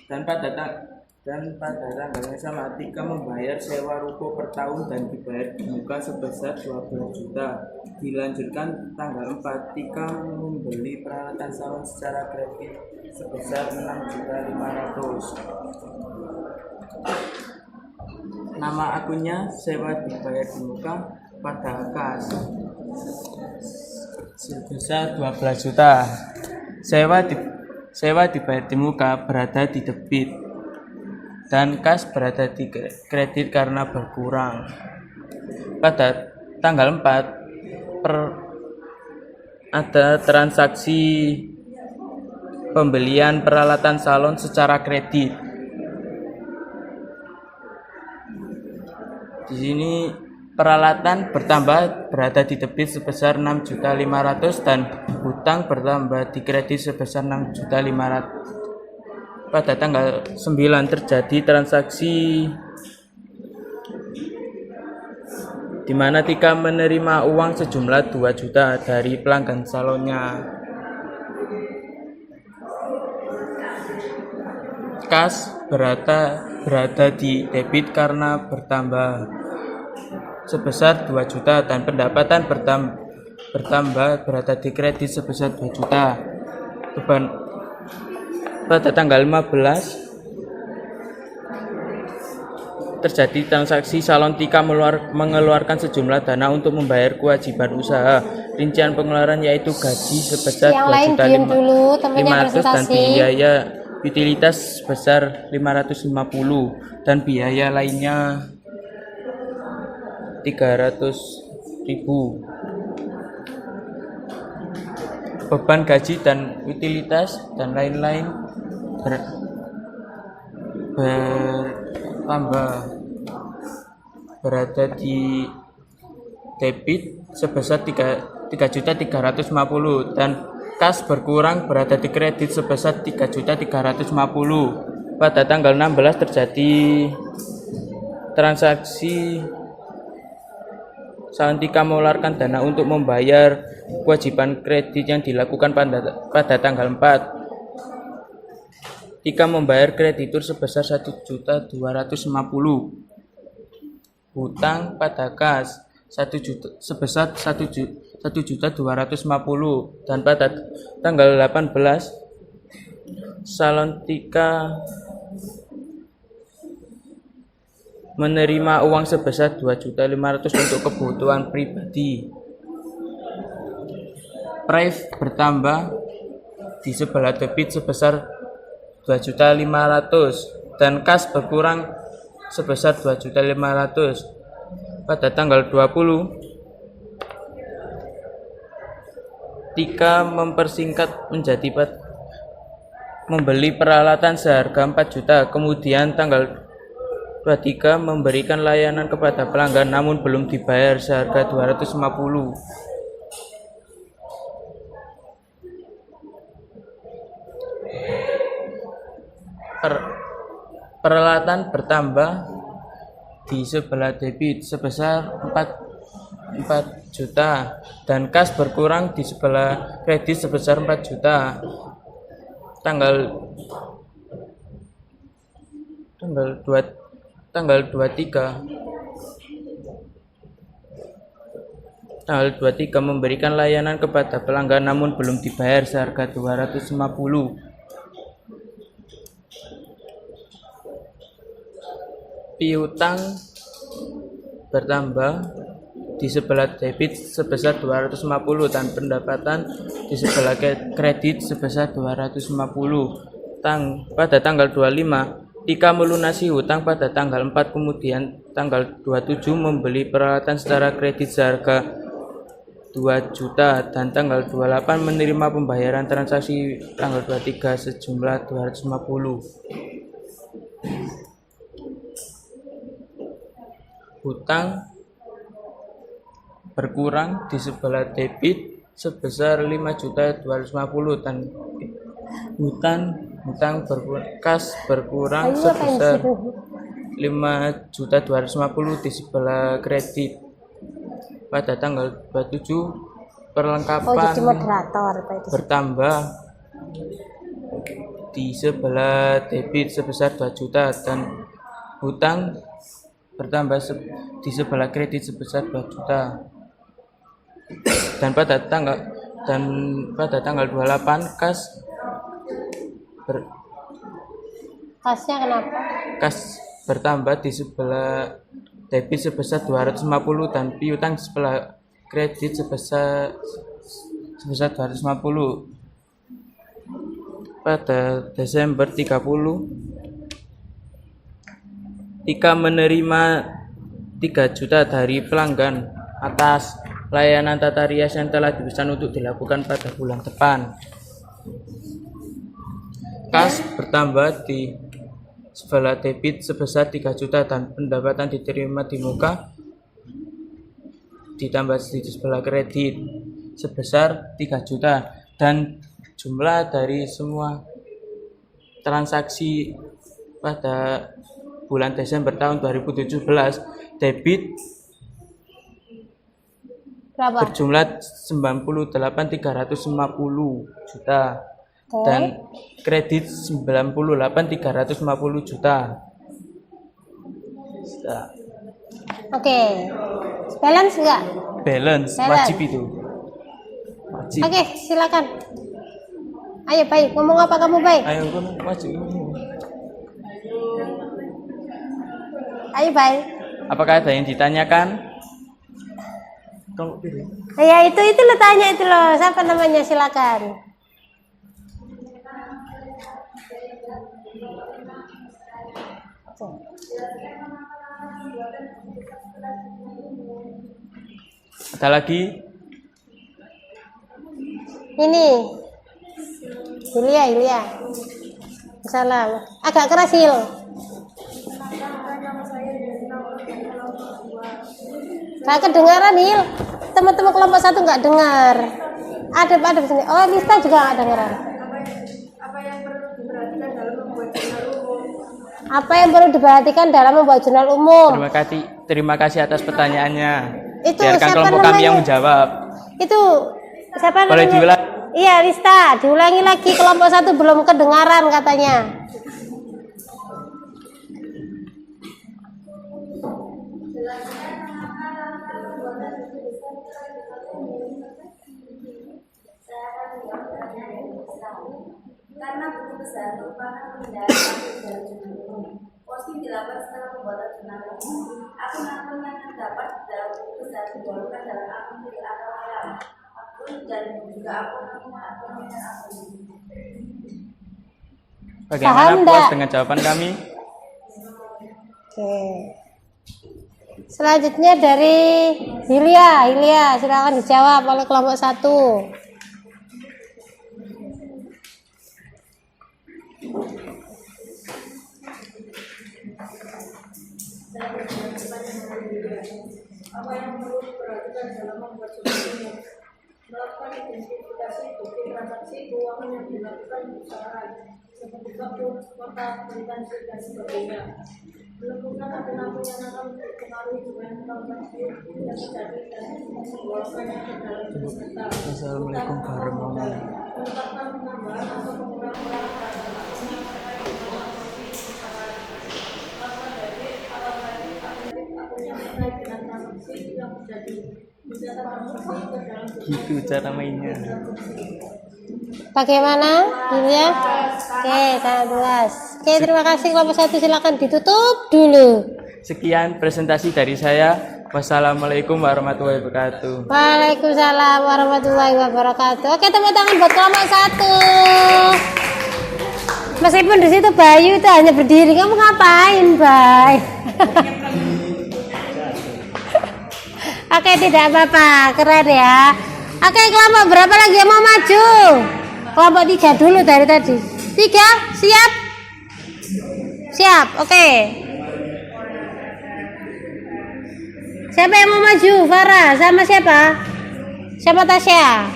Dan pada tanggal yang sama Tika membayar sewa ruko per tahun dan dibayar di muka sebesar 12 juta. Dilanjutkan tanggal 4 Tika membeli peralatan salon secara kredit sebesar 6.500.000. nama akunnya sewa dibayar di muka pada kas sebesar 12 juta. Sewa dibayar di muka berada di debit dan kas berada di kredit karena berkurang. Pada tanggal 4 ada transaksi pembelian peralatan salon secara kredit. Di sini peralatan bertambah berada di debit sebesar 6.500.000 dan hutang bertambah di kredit sebesar 6.500.000. Pada tanggal 9 terjadi transaksi di mana Tika menerima uang sejumlah 2 juta dari pelanggan salonnya. Kas berada di debit karena bertambah sebesar 2 juta dan pendapatan bertambah berada di kredit sebesar 2 juta. Beban pada tanggal 15 terjadi transaksi salon Tika mengeluarkan sejumlah dana untuk membayar kewajiban usaha. Rincian pengeluaran yaitu gaji sebesar Yang lain diem dulu, temennya 2.500.000 dan presentasi. biaya utilitas sebesar 550 dan biaya lainnya 300.000. Beban gaji dan utilitas dan lain-lain bertambah berada di debit sebesar 3.350 dan kas berkurang berada di kredit sebesar 3.350. Pada tanggal 16 terjadi transaksi salon Tika mengeluarkan dana untuk membayar kewajiban kredit yang dilakukan pada tanggal 4. Tika membayar kreditur sebesar 1.250.000. Hutang pada kas sebesar 1.250.000 dan pada tanggal 18 salon Tika menerima uang sebesar 2.500.000 untuk kebutuhan pribadi. Prive bertambah di sebelah debit sebesar 2.500.000 dan kas berkurang sebesar 2.500.000. Pada tanggal 20 Tika mempersingkat menjadi membeli peralatan seharga 4 juta. Kemudian tanggal 23 memberikan layanan kepada pelanggan namun belum dibayar seharga 250. Peralatan bertambah di sebelah debit sebesar 4 juta dan kas berkurang di sebelah kredit sebesar 4 juta. Tanggal 23 memberikan layanan kepada pelanggan namun belum dibayar seharga 250. Piutang bertambah di sebelah debit sebesar 250 dan pendapatan di sebelah kredit sebesar 250. Pada tanggal 25 Tika melunasi hutang pada tanggal 4, kemudian tanggal 27 membeli peralatan secara kredit seharga 2 juta dan tanggal 28 menerima pembayaran transaksi tanggal 23 sejumlah 250. Hutang berkurang di sebelah debit sebesar 5.250 dan hutang berkurang, kas berkurang sebesar 5.250 di sebelah kredit. Pada tanggal 27 perlengkapan bertambah di sebelah debit sebesar 2 juta dan hutang bertambah di sebelah kredit sebesar 2 juta. Dan pada tanggal 28 Kasnya kenapa? kas bertambah di sebelah debit sebesar 250 dan piutang sebelah kredit sebesar 250 pada Desember 30. Tika menerima 3 juta dari pelanggan atas layanan tata rias yang telah dipesan untuk dilakukan pada bulan depan. Kas bertambah di sebelah debit sebesar 3 juta dan pendapatan diterima di muka ditambah di sebelah kredit sebesar 3 juta dan jumlah dari semua transaksi pada bulan Desember tahun 2017 debit Berapa? berjumlah 98.350 juta dan kredit 98.350 juta. Oke. Balance enggak? Balance wajib itu. Wajib. Oke, silakan. Ayo, baik. Ngomong apa kamu, baik? Ayo kan wajib. Ayo, baik. Apakah ada yang ditanyakan? Tolong pilih. Ya, itu lo tanya itu loh. Siapa namanya? Silakan. Ada lagi? Ini. Hilya. Salam. Agak keras, Hil. Gak kedengaran, Hil. Teman-teman kelompok 1 nggak dengar. Ada sini. Oh, Lista juga nggak dengaran. Apa yang perlu diperhatikan dalam membuat jurnal umum? Terima kasih atas pertanyaannya. Itu Biarkan siapa kelompok namanya? kami yang menjawab. Itu siapa Boleh namanya? diulang? Iya, Lista. Diulangi lagi, kelompok 1 belum kedengaran katanya. Karena buku besar merupakan pengendalian posting dilakukan setelah pembuatan jurnal umum. Akun-akun yang terdapat dalam buku besar digolongkan dalam akun milik atau hilang akun dan juga akun akun. Bagaimana Paham puas enggak? dengan jawaban kami? Oke. Selanjutnya dari Hilya, silakan dijawab oleh kelompok 1. Apa yang perlu diperhatikan dalam membuat jurnal umum? Melakukan identifikasi bukti transaksi keuangan yang dilakukan perusahaan seperti kartu, kota, kwitansi dan sebagainya. Melakukan akun-akun yang akan dipengaruhi dengan transaksi yang terjadi dan mengeluarkannya ke dalam jurnal data. Assalamualaikum warahmatullahi wabarakatuh. Menetapkan penambahan atau pengurangan yang terjadi. Gitu cara mainnya. Bagaimana, Hilya? Oke, sangat luas. Oke, terima kasih kelompok 1, silakan ditutup dulu. Sekian presentasi dari saya. Wassalamualaikum warahmatullahi wabarakatuh. Waalaikumsalam warahmatullahi wabarakatuh. Oke, tepuk tangan buat kelompok 1. Meskipun di situ Bayu itu hanya berdiri, kamu ngapain, Bay? Oke, tidak apa-apa, keren ya. Oke, kelompok berapa lagi yang mau maju? Kelompok 3 dulu dari tadi. 3, siap? Siap, oke. Siapa yang mau maju? Farah sama siapa? Siapa Tasya?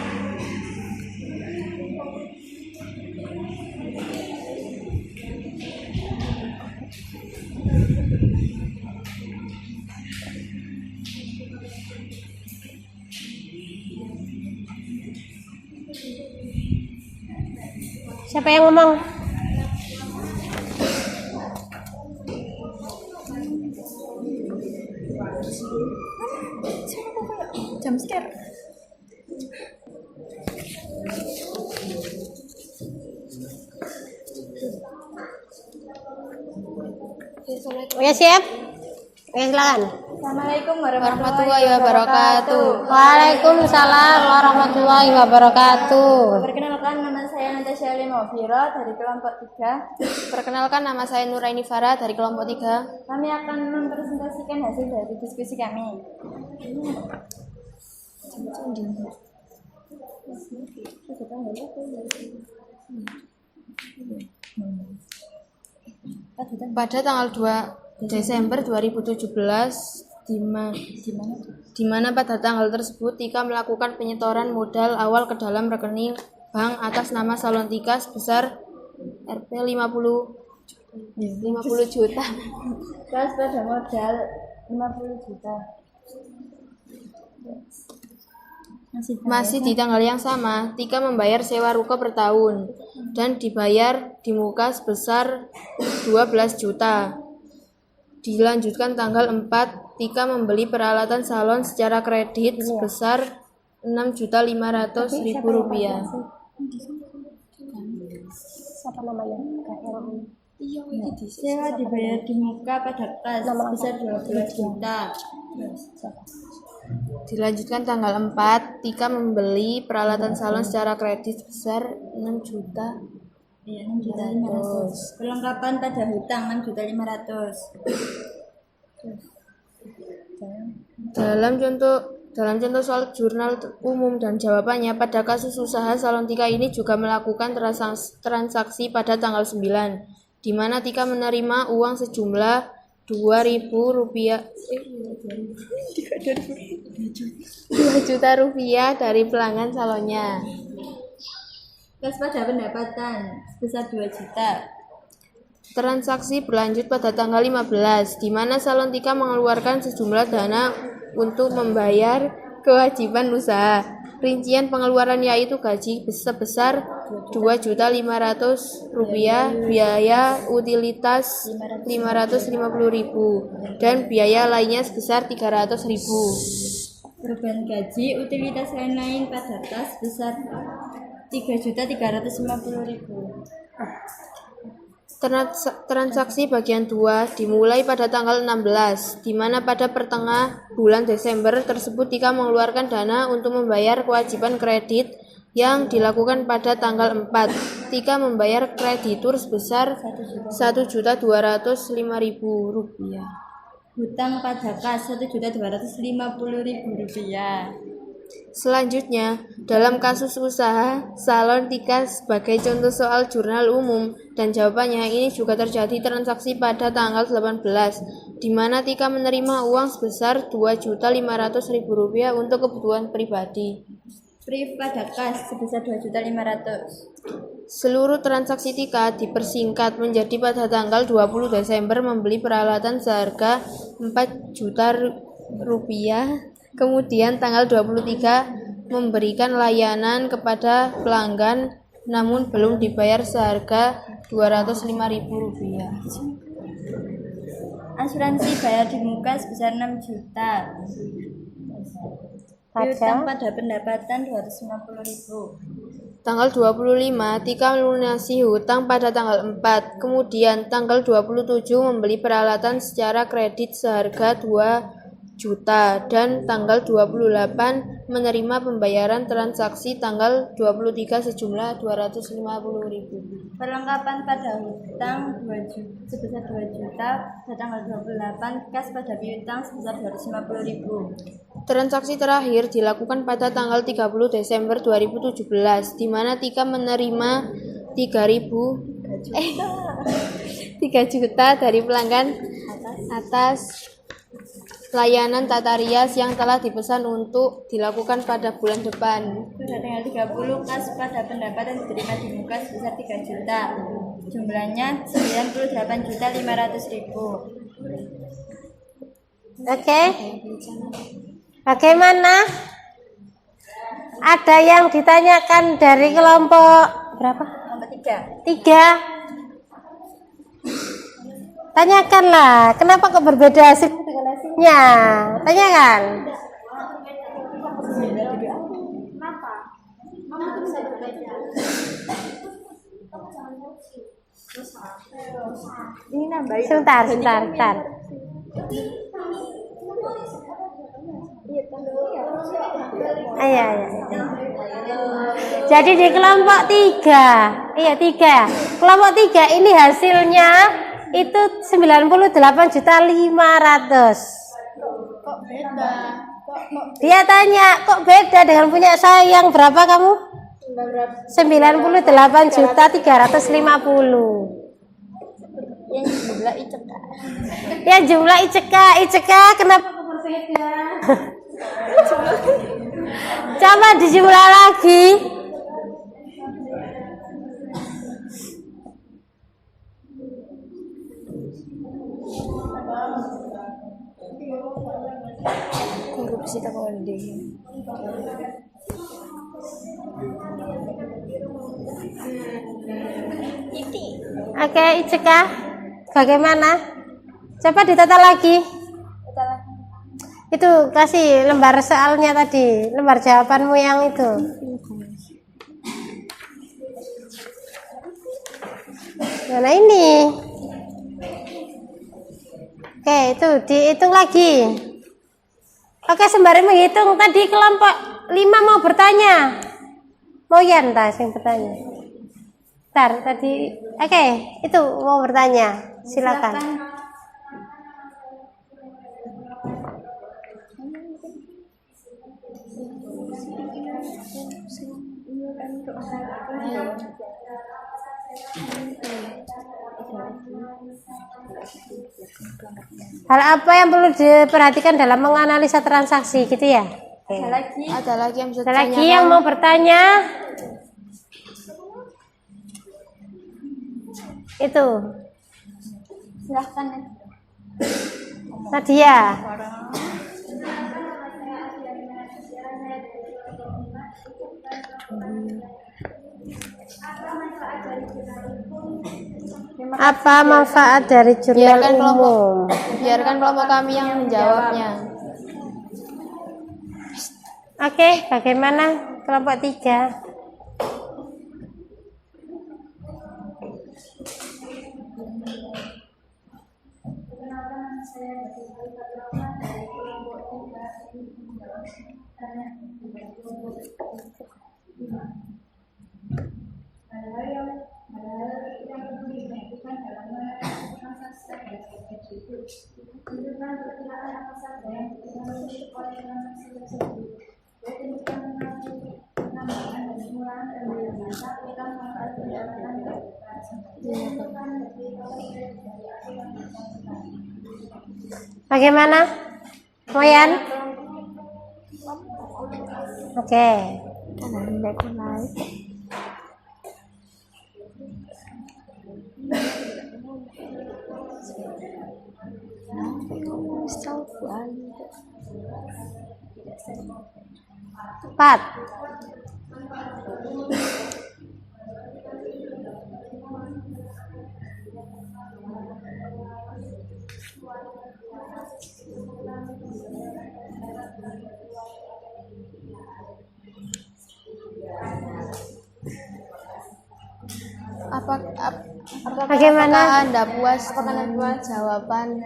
Siapa yang ngomong? Jam scare. Oke, siap? Oke, silakan. Assalamualaikum Warahmatullahi wabarakatuh. Waalaikumsalam warahmatullahi wabarakatuh. Perkenalkan, nama saya Natasha Limofiro dari kelompok 3. Perkenalkan, nama saya Nuraini Farah dari kelompok 3. Kami akan mempresentasikan hasil dari diskusi kami. Pada tanggal 2 Desember 2017, di mana pada tanggal tersebut Tika melakukan penyetoran modal awal ke dalam rekening bank atas nama salon Tika sebesar Rp 50 juta. Kas pada modal 50 juta. Masih di tanggal yang sama, Tika membayar sewa ruko per tahun dan dibayar di muka sebesar 12 juta. Dilanjutkan tanggal 4, Tika membeli peralatan salon secara kredit sebesar Rp6.500.000. Siapa namanya? Sewa dibayar di muka pada kas sebesar 12 juta. Dilanjutkan tanggal 4, Tika membeli peralatan salon secara kredit sebesar 6 juta. Iya, 6.500.000. Perlengkapan pada hutang 6.500.000. Dalam contoh soal jurnal umum dan jawabannya, pada kasus usaha salon Tika ini juga melakukan transaksi pada tanggal 9, di mana Tika menerima uang sejumlah Rp2.000 dari pelanggan salonnya. Kas pada pendapatan sebesar 2 juta. Transaksi berlanjut pada tanggal 15, di mana salon Tika mengeluarkan sejumlah dana untuk membayar kewajiban usaha. Rincian pengeluaran yaitu gaji sebesar Rp2.500.000, biaya utilitas Rp550.000, dan biaya lainnya sebesar Rp300.000. Perubahan gaji, utilitas lain-lain pada kas sebesar Rp3.350.000. Transaksi bagian 2 dimulai pada tanggal 16, di mana pada pertengah bulan Desember tersebut Tika mengeluarkan dana untuk membayar kewajiban kredit yang dilakukan pada tanggal 4. Tika membayar kreditur sebesar Rp1.205.000. Hutang pada kas Rp1.250.000. Selanjutnya, dalam kasus usaha salon Tika sebagai contoh soal jurnal umum dan jawabannya, ini juga terjadi transaksi pada tanggal 18, di mana Tika menerima uang sebesar Rp2.500.000 untuk kebutuhan pribadi. Priv pada kas sebesar Rp2.500.000. Seluruh transaksi Tika dipersingkat menjadi pada tanggal 20 Desember membeli peralatan seharga Rp4 juta. Kemudian tanggal 23 memberikan layanan kepada pelanggan namun belum dibayar seharga Rp205.000. Asuransi bayar di muka sebesar 6 juta. Piutang pada pendapatan Rp250.000. Tanggal 25 Tika melunasi hutang pada tanggal 4. Kemudian tanggal 27 membeli peralatan secara kredit seharga 2 juta dan tanggal 28 menerima pembayaran transaksi tanggal 23 sejumlah Rp250.000. Perlengkapan pada hutang sebesar 2 juta pada tanggal 28, kas pada piutang sebesar Rp250.000. Transaksi terakhir dilakukan pada tanggal 30 Desember 2017, di mana Tika menerima 3 juta dari pelanggan atas layanan tata rias yang telah dipesan untuk dilakukan pada bulan depan. Pada tanggal 30, kas pada pendapatan diterima di muka sebesar 3 juta. Jumlahnya Rp98.500.000. Oke. Bagaimana? Ada yang ditanyakan dari kelompok berapa? Kelompok 3. Tanyakanlah, kenapa kok berbeda hasil dengan hasilnya? Tanyakan. Ini nambahin. Sebentar. Iya. Jadi di kelompok 3. Iya, 3. Kelompok 3 ini hasilnya itu 98.500.000. Dia tanya, kok beda dengan punya saya yang berapa kamu? 98.350.000. Yang jumlah ICK kenapa kok berbeda? Coba dijumlah lagi. Korupsi tak ada. Oke, ICK. Bagaimana? Coba ditata lagi. Itu kasih lembar soalnya tadi, lembar jawabanmu yang itu. Mana ini? Oke, itu dihitung lagi. Oke, sembari menghitung tadi kelompok 5 mau bertanya. Mau Yan yang bertanya. Bentar, tadi. Oke, itu mau bertanya. Silakan. Hal apa yang perlu diperhatikan dalam menganalisa transaksi gitu ya? Oke. Ada lagi yang bisa Ada lagi yang mau bertanya? Itu. Silahkan. Nadia. Apa manfaat dari jurnal umum? Biarkan kelompok kami yang menjawabnya. Oke, bagaimana kelompok 3? Bagaimana? Moyan? Oke. Tepat. Bagaimana? Apakah Anda puas dengan jawaban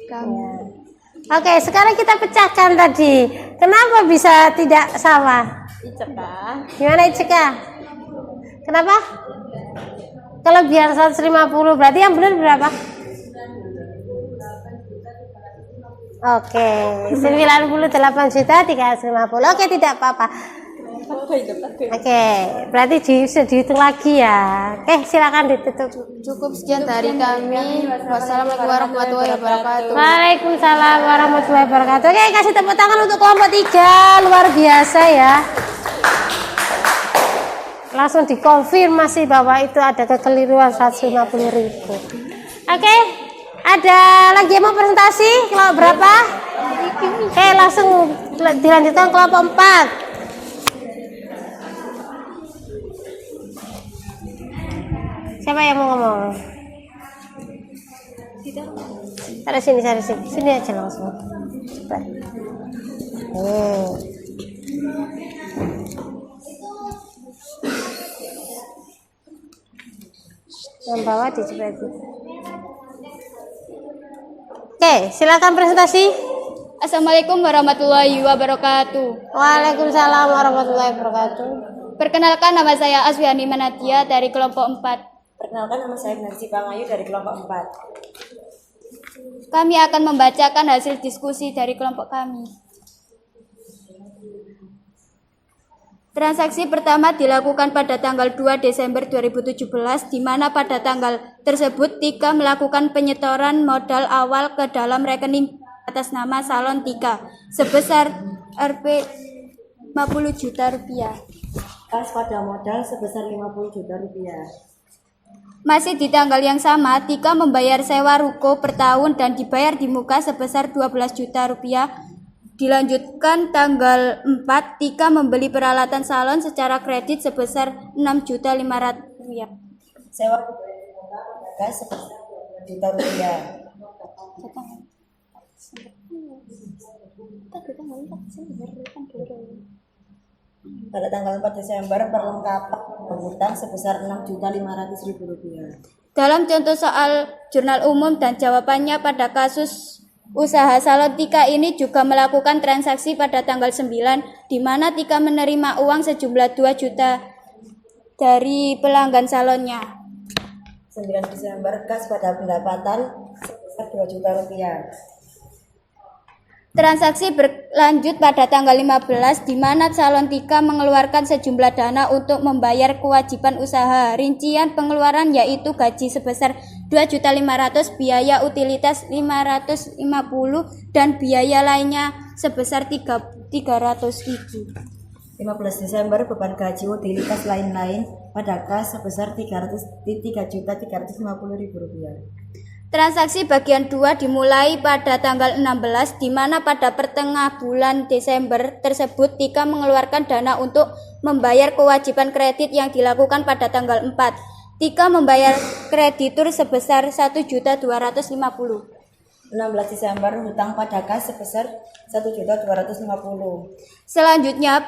kami? Oke, sekarang kita pecahkan tadi. Kenapa bisa tidak sama? Gimana Iceka? Kenapa? Kelebihan 150, berarti yang benar berapa? Oke, 98.350. Oke, tidak apa-apa. Oke, berarti bisa dihitung lagi ya. Oke, silakan ditutup. Cukup sekian dari kami. Wassalamualaikum warahmatullahi wabarakatuh. Waalaikumsalam warahmatullahi wabarakatuh. Oke, kasih tepuk tangan untuk kelompok 3. Luar biasa ya. Langsung dikonfirmasi bahwa itu ada kekeliruan 150.000. Oke, ada lagi yang mau presentasi? Kelompok berapa? Oke, langsung dilanjutkan kelompok 4. Siapa yang mau ngomong? Ada sini aja langsung. Cepat. Yang bawah dijepretin. Oke, silakan presentasi. Assalamualaikum warahmatullahi wabarakatuh. Waalaikumsalam warahmatullahi wabarakatuh. Perkenalkan, nama saya Aswiani Manadia dari kelompok 4. Perkenalkan, nama saya Nancy Pangayu dari kelompok 4. Kami akan membacakan hasil diskusi dari kelompok kami. Transaksi pertama dilakukan pada tanggal 2 Desember 2017, di mana pada tanggal tersebut Tika melakukan penyetoran modal awal ke dalam rekening atas nama salon Tika sebesar Rp 50 juta rupiah. Kas pada modal sebesar 50 juta rupiah. Masih di tanggal yang sama, Tika membayar sewa ruko per tahun dan dibayar di muka sebesar 12 juta rupiah. Dilanjutkan tanggal 4, Tika membeli peralatan salon secara kredit sebesar 6.500.000 rupiah. Sewa kas sebesar 2 juta rupiah. Pada tanggal 4 Desember perlengkapan berhutang sebesar 6.500.000 rupiah. Dalam contoh soal jurnal umum dan jawabannya pada kasus usaha salon Tika ini juga melakukan transaksi pada tanggal 9, di mana Tika menerima uang sejumlah 2 juta dari pelanggan salonnya. 9 Desember kas pada pendapatan sebesar 2 juta rupiah. Transaksi berlanjut pada tanggal 15, di mana salon Tika mengeluarkan sejumlah dana untuk membayar kewajiban usaha. Rincian pengeluaran yaitu gaji sebesar 2.500.000, biaya utilitas 550, dan biaya lainnya sebesar 300.000. 15 Desember beban gaji utilitas lain-lain pada kas sebesar 3.350.000 rupiah. Transaksi bagian 2 dimulai pada tanggal 16, di mana pada pertengahan bulan Desember tersebut Tika mengeluarkan dana untuk membayar kewajiban kredit yang dilakukan pada tanggal 4. Tika membayar kreditur sebesar 1.250.000. 16 Desember hutang pada kas sebesar 1.250.000. Selanjutnya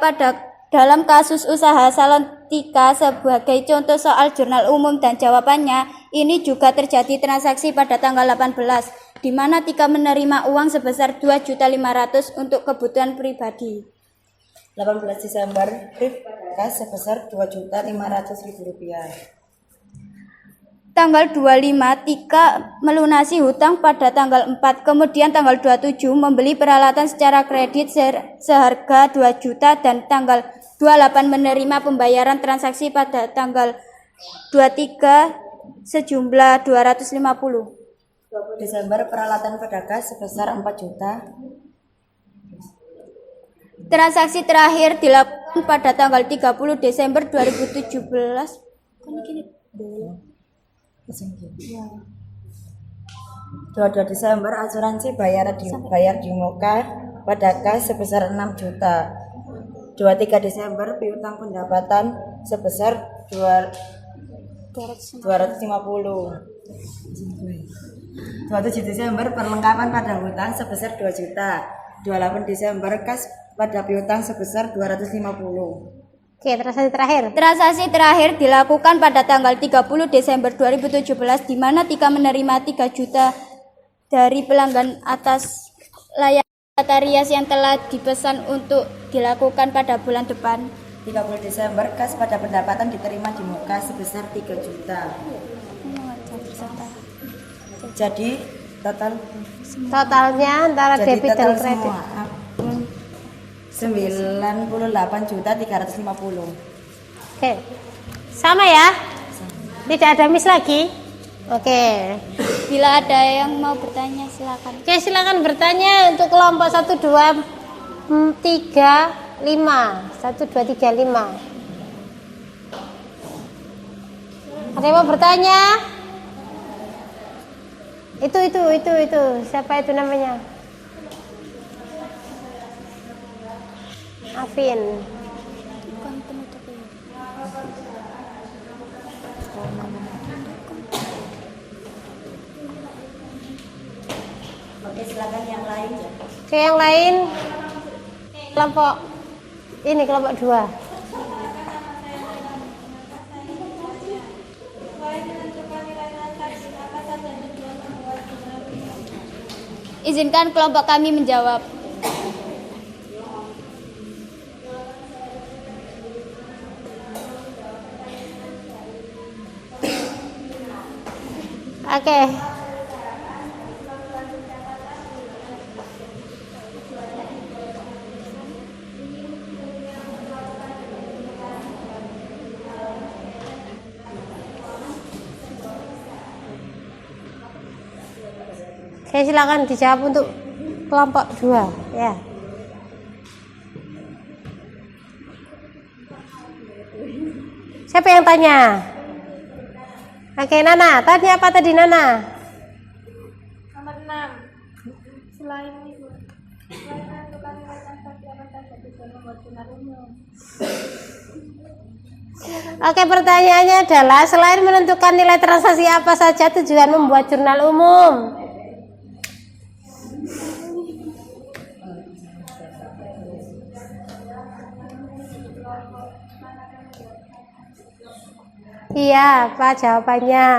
dalam kasus usaha salon Tika sebagai contoh soal jurnal umum dan jawabannya, ini juga terjadi transaksi pada tanggal 18, di mana Tika menerima uang sebesar 2.500.000 untuk kebutuhan pribadi. 18 Desember RIF kas sebesar 2.500.000 rupiah. Tanggal 25, Tika melunasi hutang pada tanggal 4, kemudian tanggal 27 membeli peralatan secara kredit seharga 2 juta dan tanggal 28 menerima pembayaran transaksi pada tanggal 23 sejumlah 250. 20 Desember peralatan pada kas sebesar 4 juta. Transaksi terakhir dilakukan pada tanggal 30 Desember 2017. 22 Desember asuransi bayar di muka pada kas sebesar 6 juta. 23 Desember piutang pendapatan sebesar 250. 27 Desember perlengkapan pada hutang sebesar 2 juta. 28 Desember kas pada piutang sebesar 250. Oke, transaksi terakhir. Transaksi terakhir dilakukan pada tanggal 30 Desember 2017, di mana Tika menerima 3 juta dari pelanggan atas layanan tata rias yang telah dipesan untuk dilakukan pada bulan depan. 30 Desember kas pada pendapatan diterima di muka sebesar 3 juta. Jadi Totalnya antara jadi debit total dan kredit. semua akun 98.350. Oke. Sama ya? Tidak ada miss lagi? Oke. Bila ada yang mau bertanya silakan. Oke, silakan bertanya untuk kelompok 1 2 3 5. 1 2 3 5. Ada yang mau bertanya? Itu. Siapa itu namanya? Afin. Oke, silakan yang lain. Oke, yang lain kelompok ini kelompok 2. Izinkan kelompok kami menjawab. Oke. Oke, silakan dijawab untuk kelompok 2 ya. Siapa yang tanya? Oke, Nana, tanya apa tadi Nana? Nomor 6. Selain menentukan nilai transaksi apa saja tujuan membuat jurnal umum. Oke, pertanyaannya adalah selain menentukan nilai transaksi apa saja tujuan membuat jurnal umum? Iya, apa jawabannya?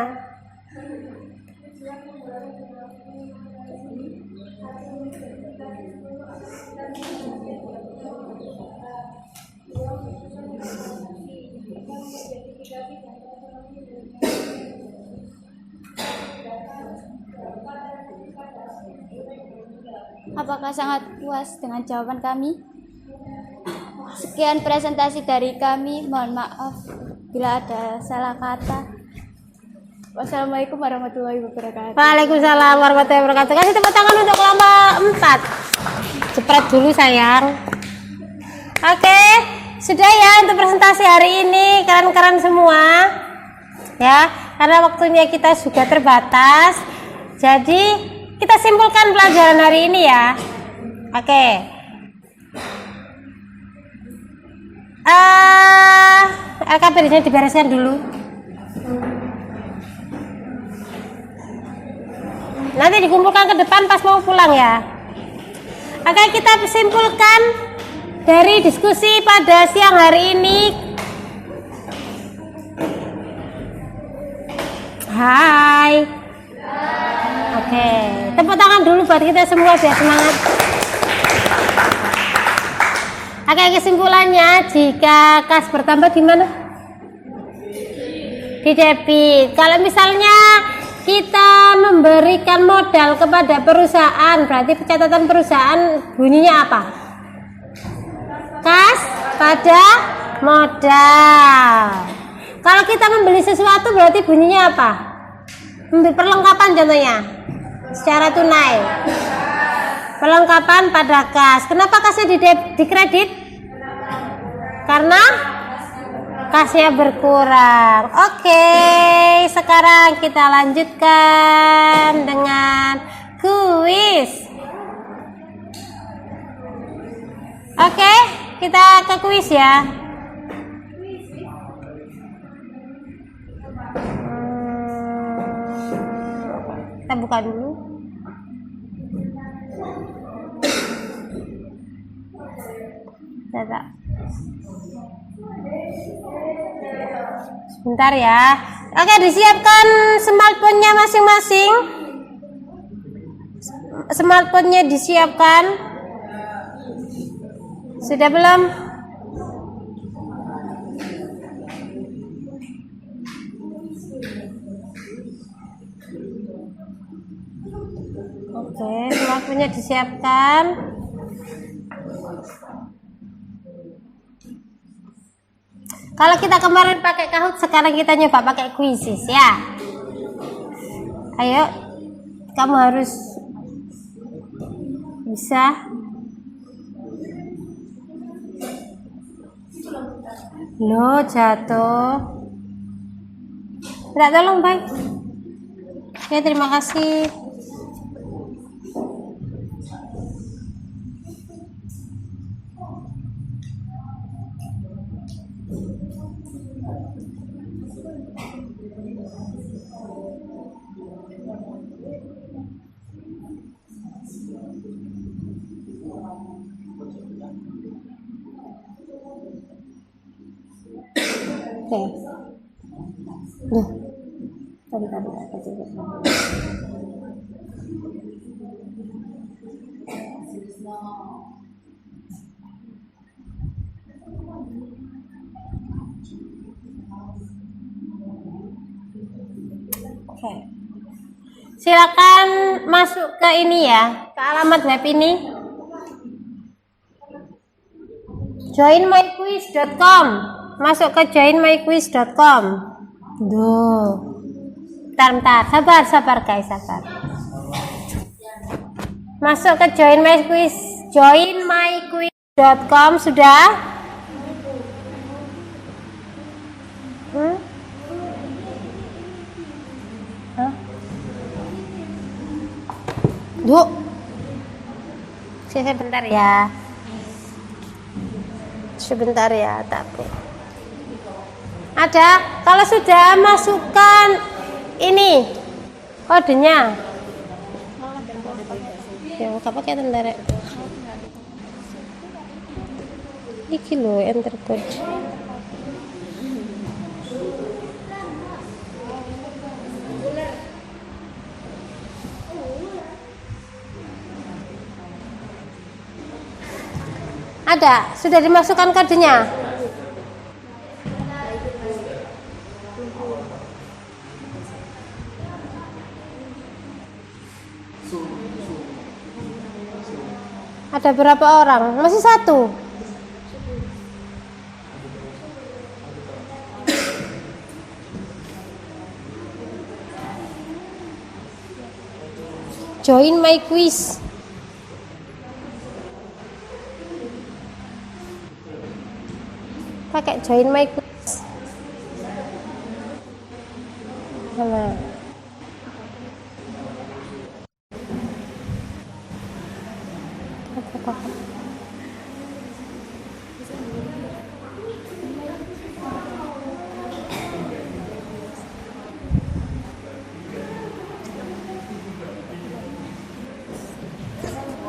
Apakah sangat puas dengan jawaban kami? Sekian presentasi dari kami. Mohon maaf bila ada salah kata. Wassalamualaikum warahmatullahi wabarakatuh. Waalaikumsalam warahmatullahi wabarakatuh. Kasih tepuk tangan untuk kelompok 4. Jepret dulu sayang. Oke, sudah ya untuk presentasi hari ini. Keren-keren semua. Ya, karena waktunya kita juga terbatas. Jadi, kita simpulkan pelajaran hari ini ya. Oke. LKPD-nya dibereskan dulu. Nanti dikumpulkan ke depan pas mau pulang ya. Oke, kita simpulkan dari diskusi pada siang hari ini. Hai. Oke, tepuk tangan dulu buat kita semua biar semangat. Oke, kesimpulannya jika kas bertambah di mana? Di debit. Kalau misalnya kita memberikan modal kepada perusahaan, berarti pencatatan perusahaan bunyinya apa? Kas pada modal. Kalau kita membeli sesuatu berarti bunyinya apa? Membeli perlengkapan contohnya secara tunai. Perlengkapan pada kas. Kenapa kasnya di kredit? Karena kasnya berkurang. Oke, sekarang kita lanjutkan dengan kuis. Oke, kita ke kuis ya. Kita buka dulu. Data. Sebentar ya. Oke, disiapkan smartphone-nya masing-masing. Smartphone-nya disiapkan. Sudah belum? Oke, smartphone-nya disiapkan. Kalau kita kemarin pakai Kahoot, sekarang kita nyoba pakai Quizzes ya. Ayo, kamu harus bisa. Loh, jatuh. Tidak, tolong baik. Ya, terima kasih. Oke. Duh. Tadi apa coba? Oke. Silakan masuk ke ini ya, ke alamat web ini. joinmyquiz.com. Masuk ke joinmyquiz.com. Duh. Bentar, sabar guys, sabar. Masuk ke joinmyquiz.com sudah? Duh. Sebentar ya. Sebentar ya, tapi ada. Kalau sudah masukkan ini kodenya. Ya, nggak pakai tentara. Iki loh, enter code. Ada, sudah dimasukkan kodenya. Ada berapa orang? Masih satu. Join my quiz. Pakai join my quiz. Mana?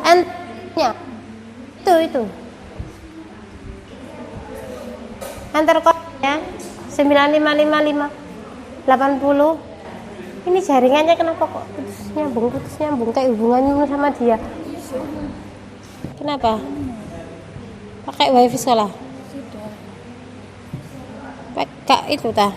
Enter-nya itu enter kodenya 9555 80. Ini jaringannya kenapa kok putus nyambung kayak hubunganmu sama dia? Kenapa? Pakai wifi sekolah? Pakai itu tah?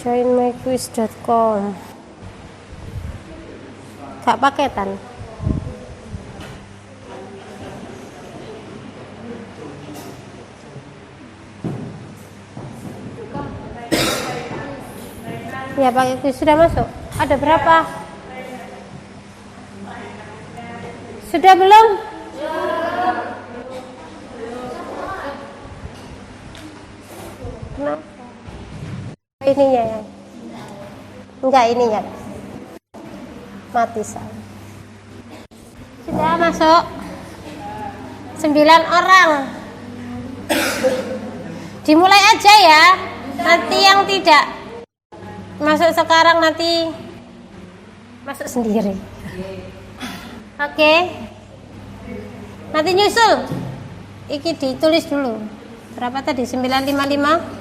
joinmyquiz.com. Gak paketan. Ya pakai quiz sudah masuk. Ada berapa? Sudah belum? Kenapa? Ininya ya. Enggak ininya. Mati saya. Sudah masuk 9 orang. Dimulai aja ya. Nanti yang tidak masuk sekarang nanti masuk sendiri. Oke. Nanti nyusul. Iki ditulis dulu. Berapa tadi? 955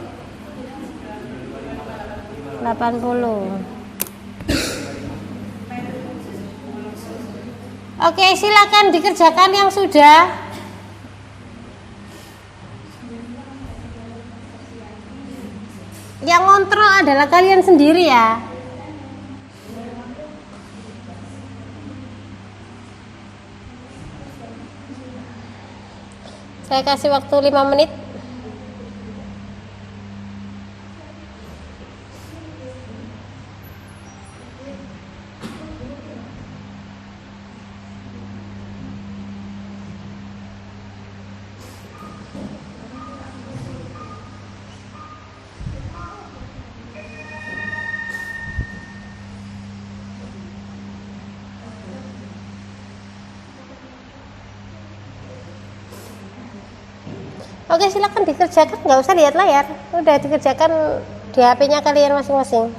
80. Oke, silakan dikerjakan yang sudah. Yang ngontrol adalah kalian sendiri ya. Saya kasih waktu 5 menit. Oke, silakan dikerjakan, nggak usah lihat layar, udah dikerjakan di HP-nya kalian masing-masing.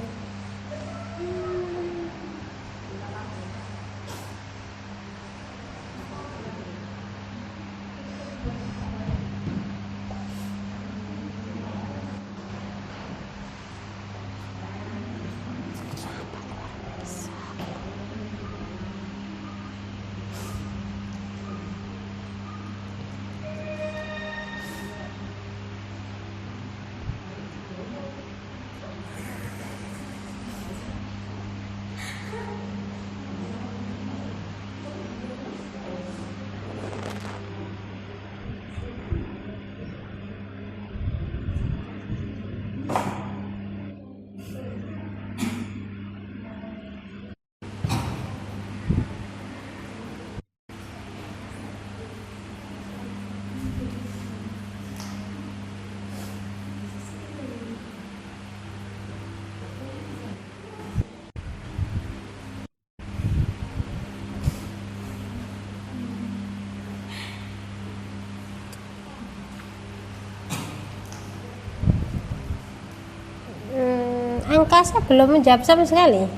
Angka saya belum menjawab sama sekali.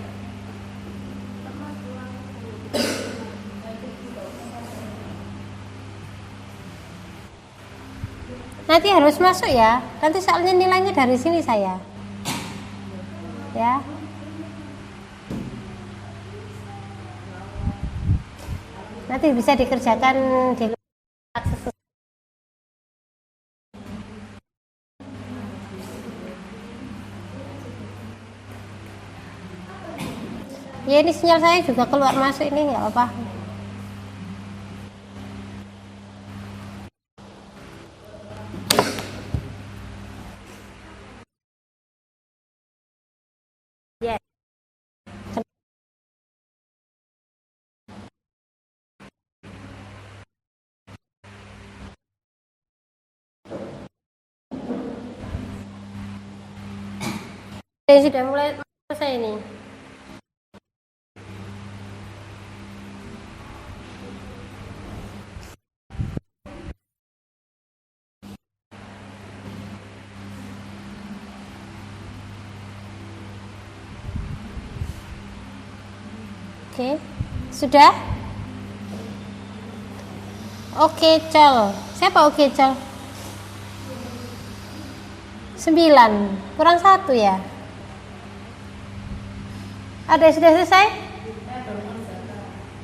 Nanti harus masuk ya. Nanti soalnya nilainya dari sini saya. Ya. Nanti bisa dikerjakan di ya, ini sinyal saya juga keluar masuk ini nggak apa-apa. Ya. Sudah mulai selesai ini. Oke, sudah? Oke, Col. Siapa oke, Col? 9 kurang 1 ya? Ada yang sudah selesai?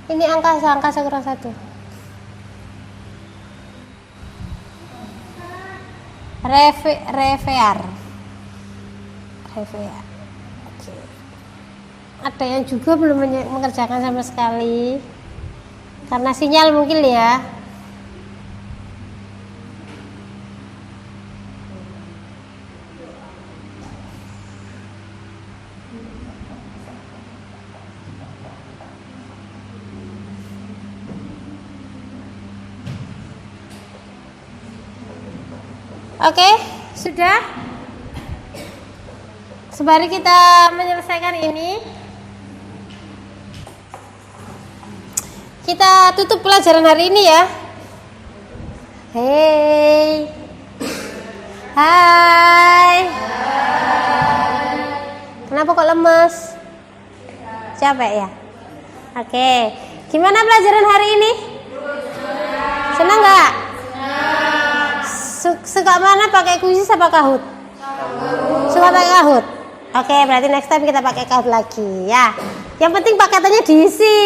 Ini angka kurang 1. Revear. Oke. Ada yang juga belum mengerjakan sama sekali karena sinyal mungkin ya. Oke, sudah. Sembari kita menyelesaikan ini, kita tutup pelajaran hari ini ya. Hey. Hai. Kenapa kok lemes? Capek ya? Oke. Gimana pelajaran hari ini? Senang nggak? Suka mana, pakai kuis apa Kahoot? Suka pakai Kahoot? Oke, berarti next time kita pakai Kahoot lagi ya. Yang penting paketannya diisi.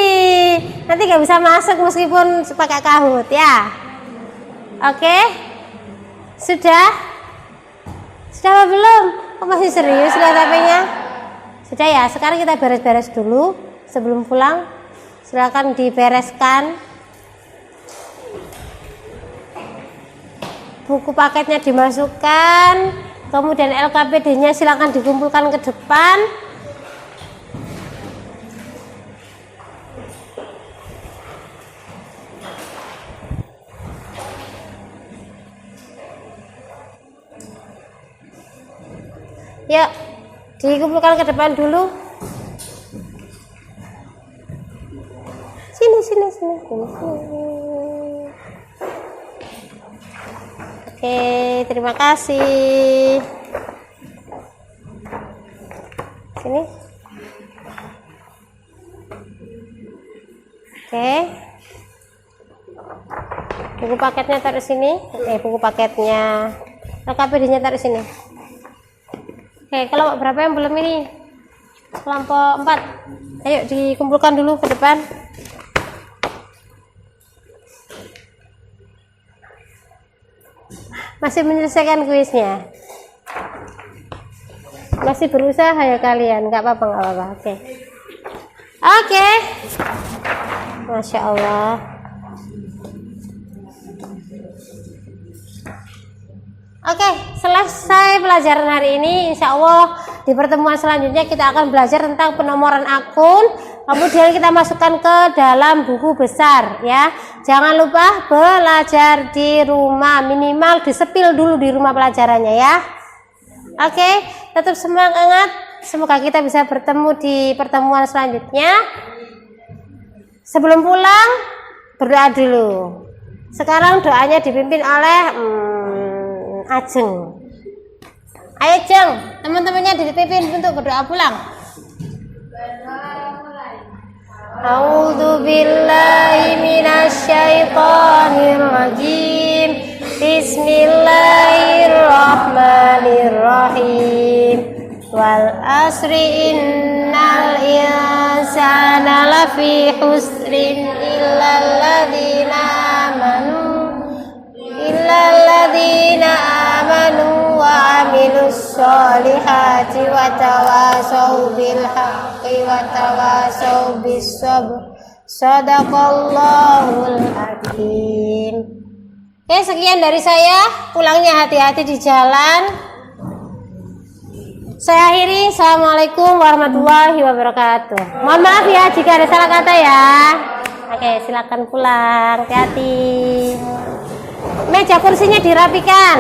Nanti nggak bisa masuk meskipun pakai Kahoot ya. Oke? Sudah? Sudah apa belum? Kok masih serius lihat HP-nya? Sudah ya, sekarang kita beres-beres dulu sebelum pulang. Silakan dibereskan. Buku paketnya dimasukkan, kemudian LKPD-nya silakan dikumpulkan ke depan. Ya, dikumpulkan ke depan dulu. Sini. Oke, terima kasih. Sini. Oke. Buku paketnya taruh sini. Buku paketnya. LKPD-nya taruh sini. Oke, kalau berapa yang belum ini? Kelompok 4. Ayo dikumpulkan dulu ke depan. Masih menyelesaikan kuisnya? Masih berusaha ya kalian? Nggak apa-apa. Oke. Masya Allah. Oke, selesai pelajaran hari ini. Insya Allah di pertemuan selanjutnya kita akan belajar tentang penomoran akun. Kemudian kita masukkan ke dalam buku besar ya. Jangan lupa belajar di rumah, minimal disepil dulu di rumah pelajarannya ya. Oke, tetap semangat. Semoga kita bisa bertemu di pertemuan selanjutnya. Sebelum pulang berdoa dulu. Sekarang doanya dipimpin oleh Ajeng. Ayo Jeng, teman-teman teman-temannya dipimpin untuk berdoa pulang. A'udzu billahi minasyaitonir rajim. Bismillahirrahmanirrahim. Wal asri innal insana lafi husrin illal ladzina amanu wa amilus solihati wa tawasau bil haqqi wa tawasau bis sabr. Sadaqallahul azim. Oke, sekian dari saya. Pulangnya hati-hati di jalan. Saya akhiri. Assalamualaikum warahmatullahi wabarakatuh. Mohon maaf ya jika ada salah kata ya. Oke, silakan pulang. Hati-hati. Meja kursinya dirapikan.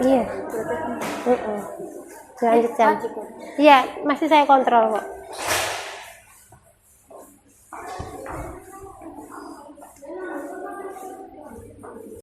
Iya. Lanjutkan. Iya, masih saya kontrol kok.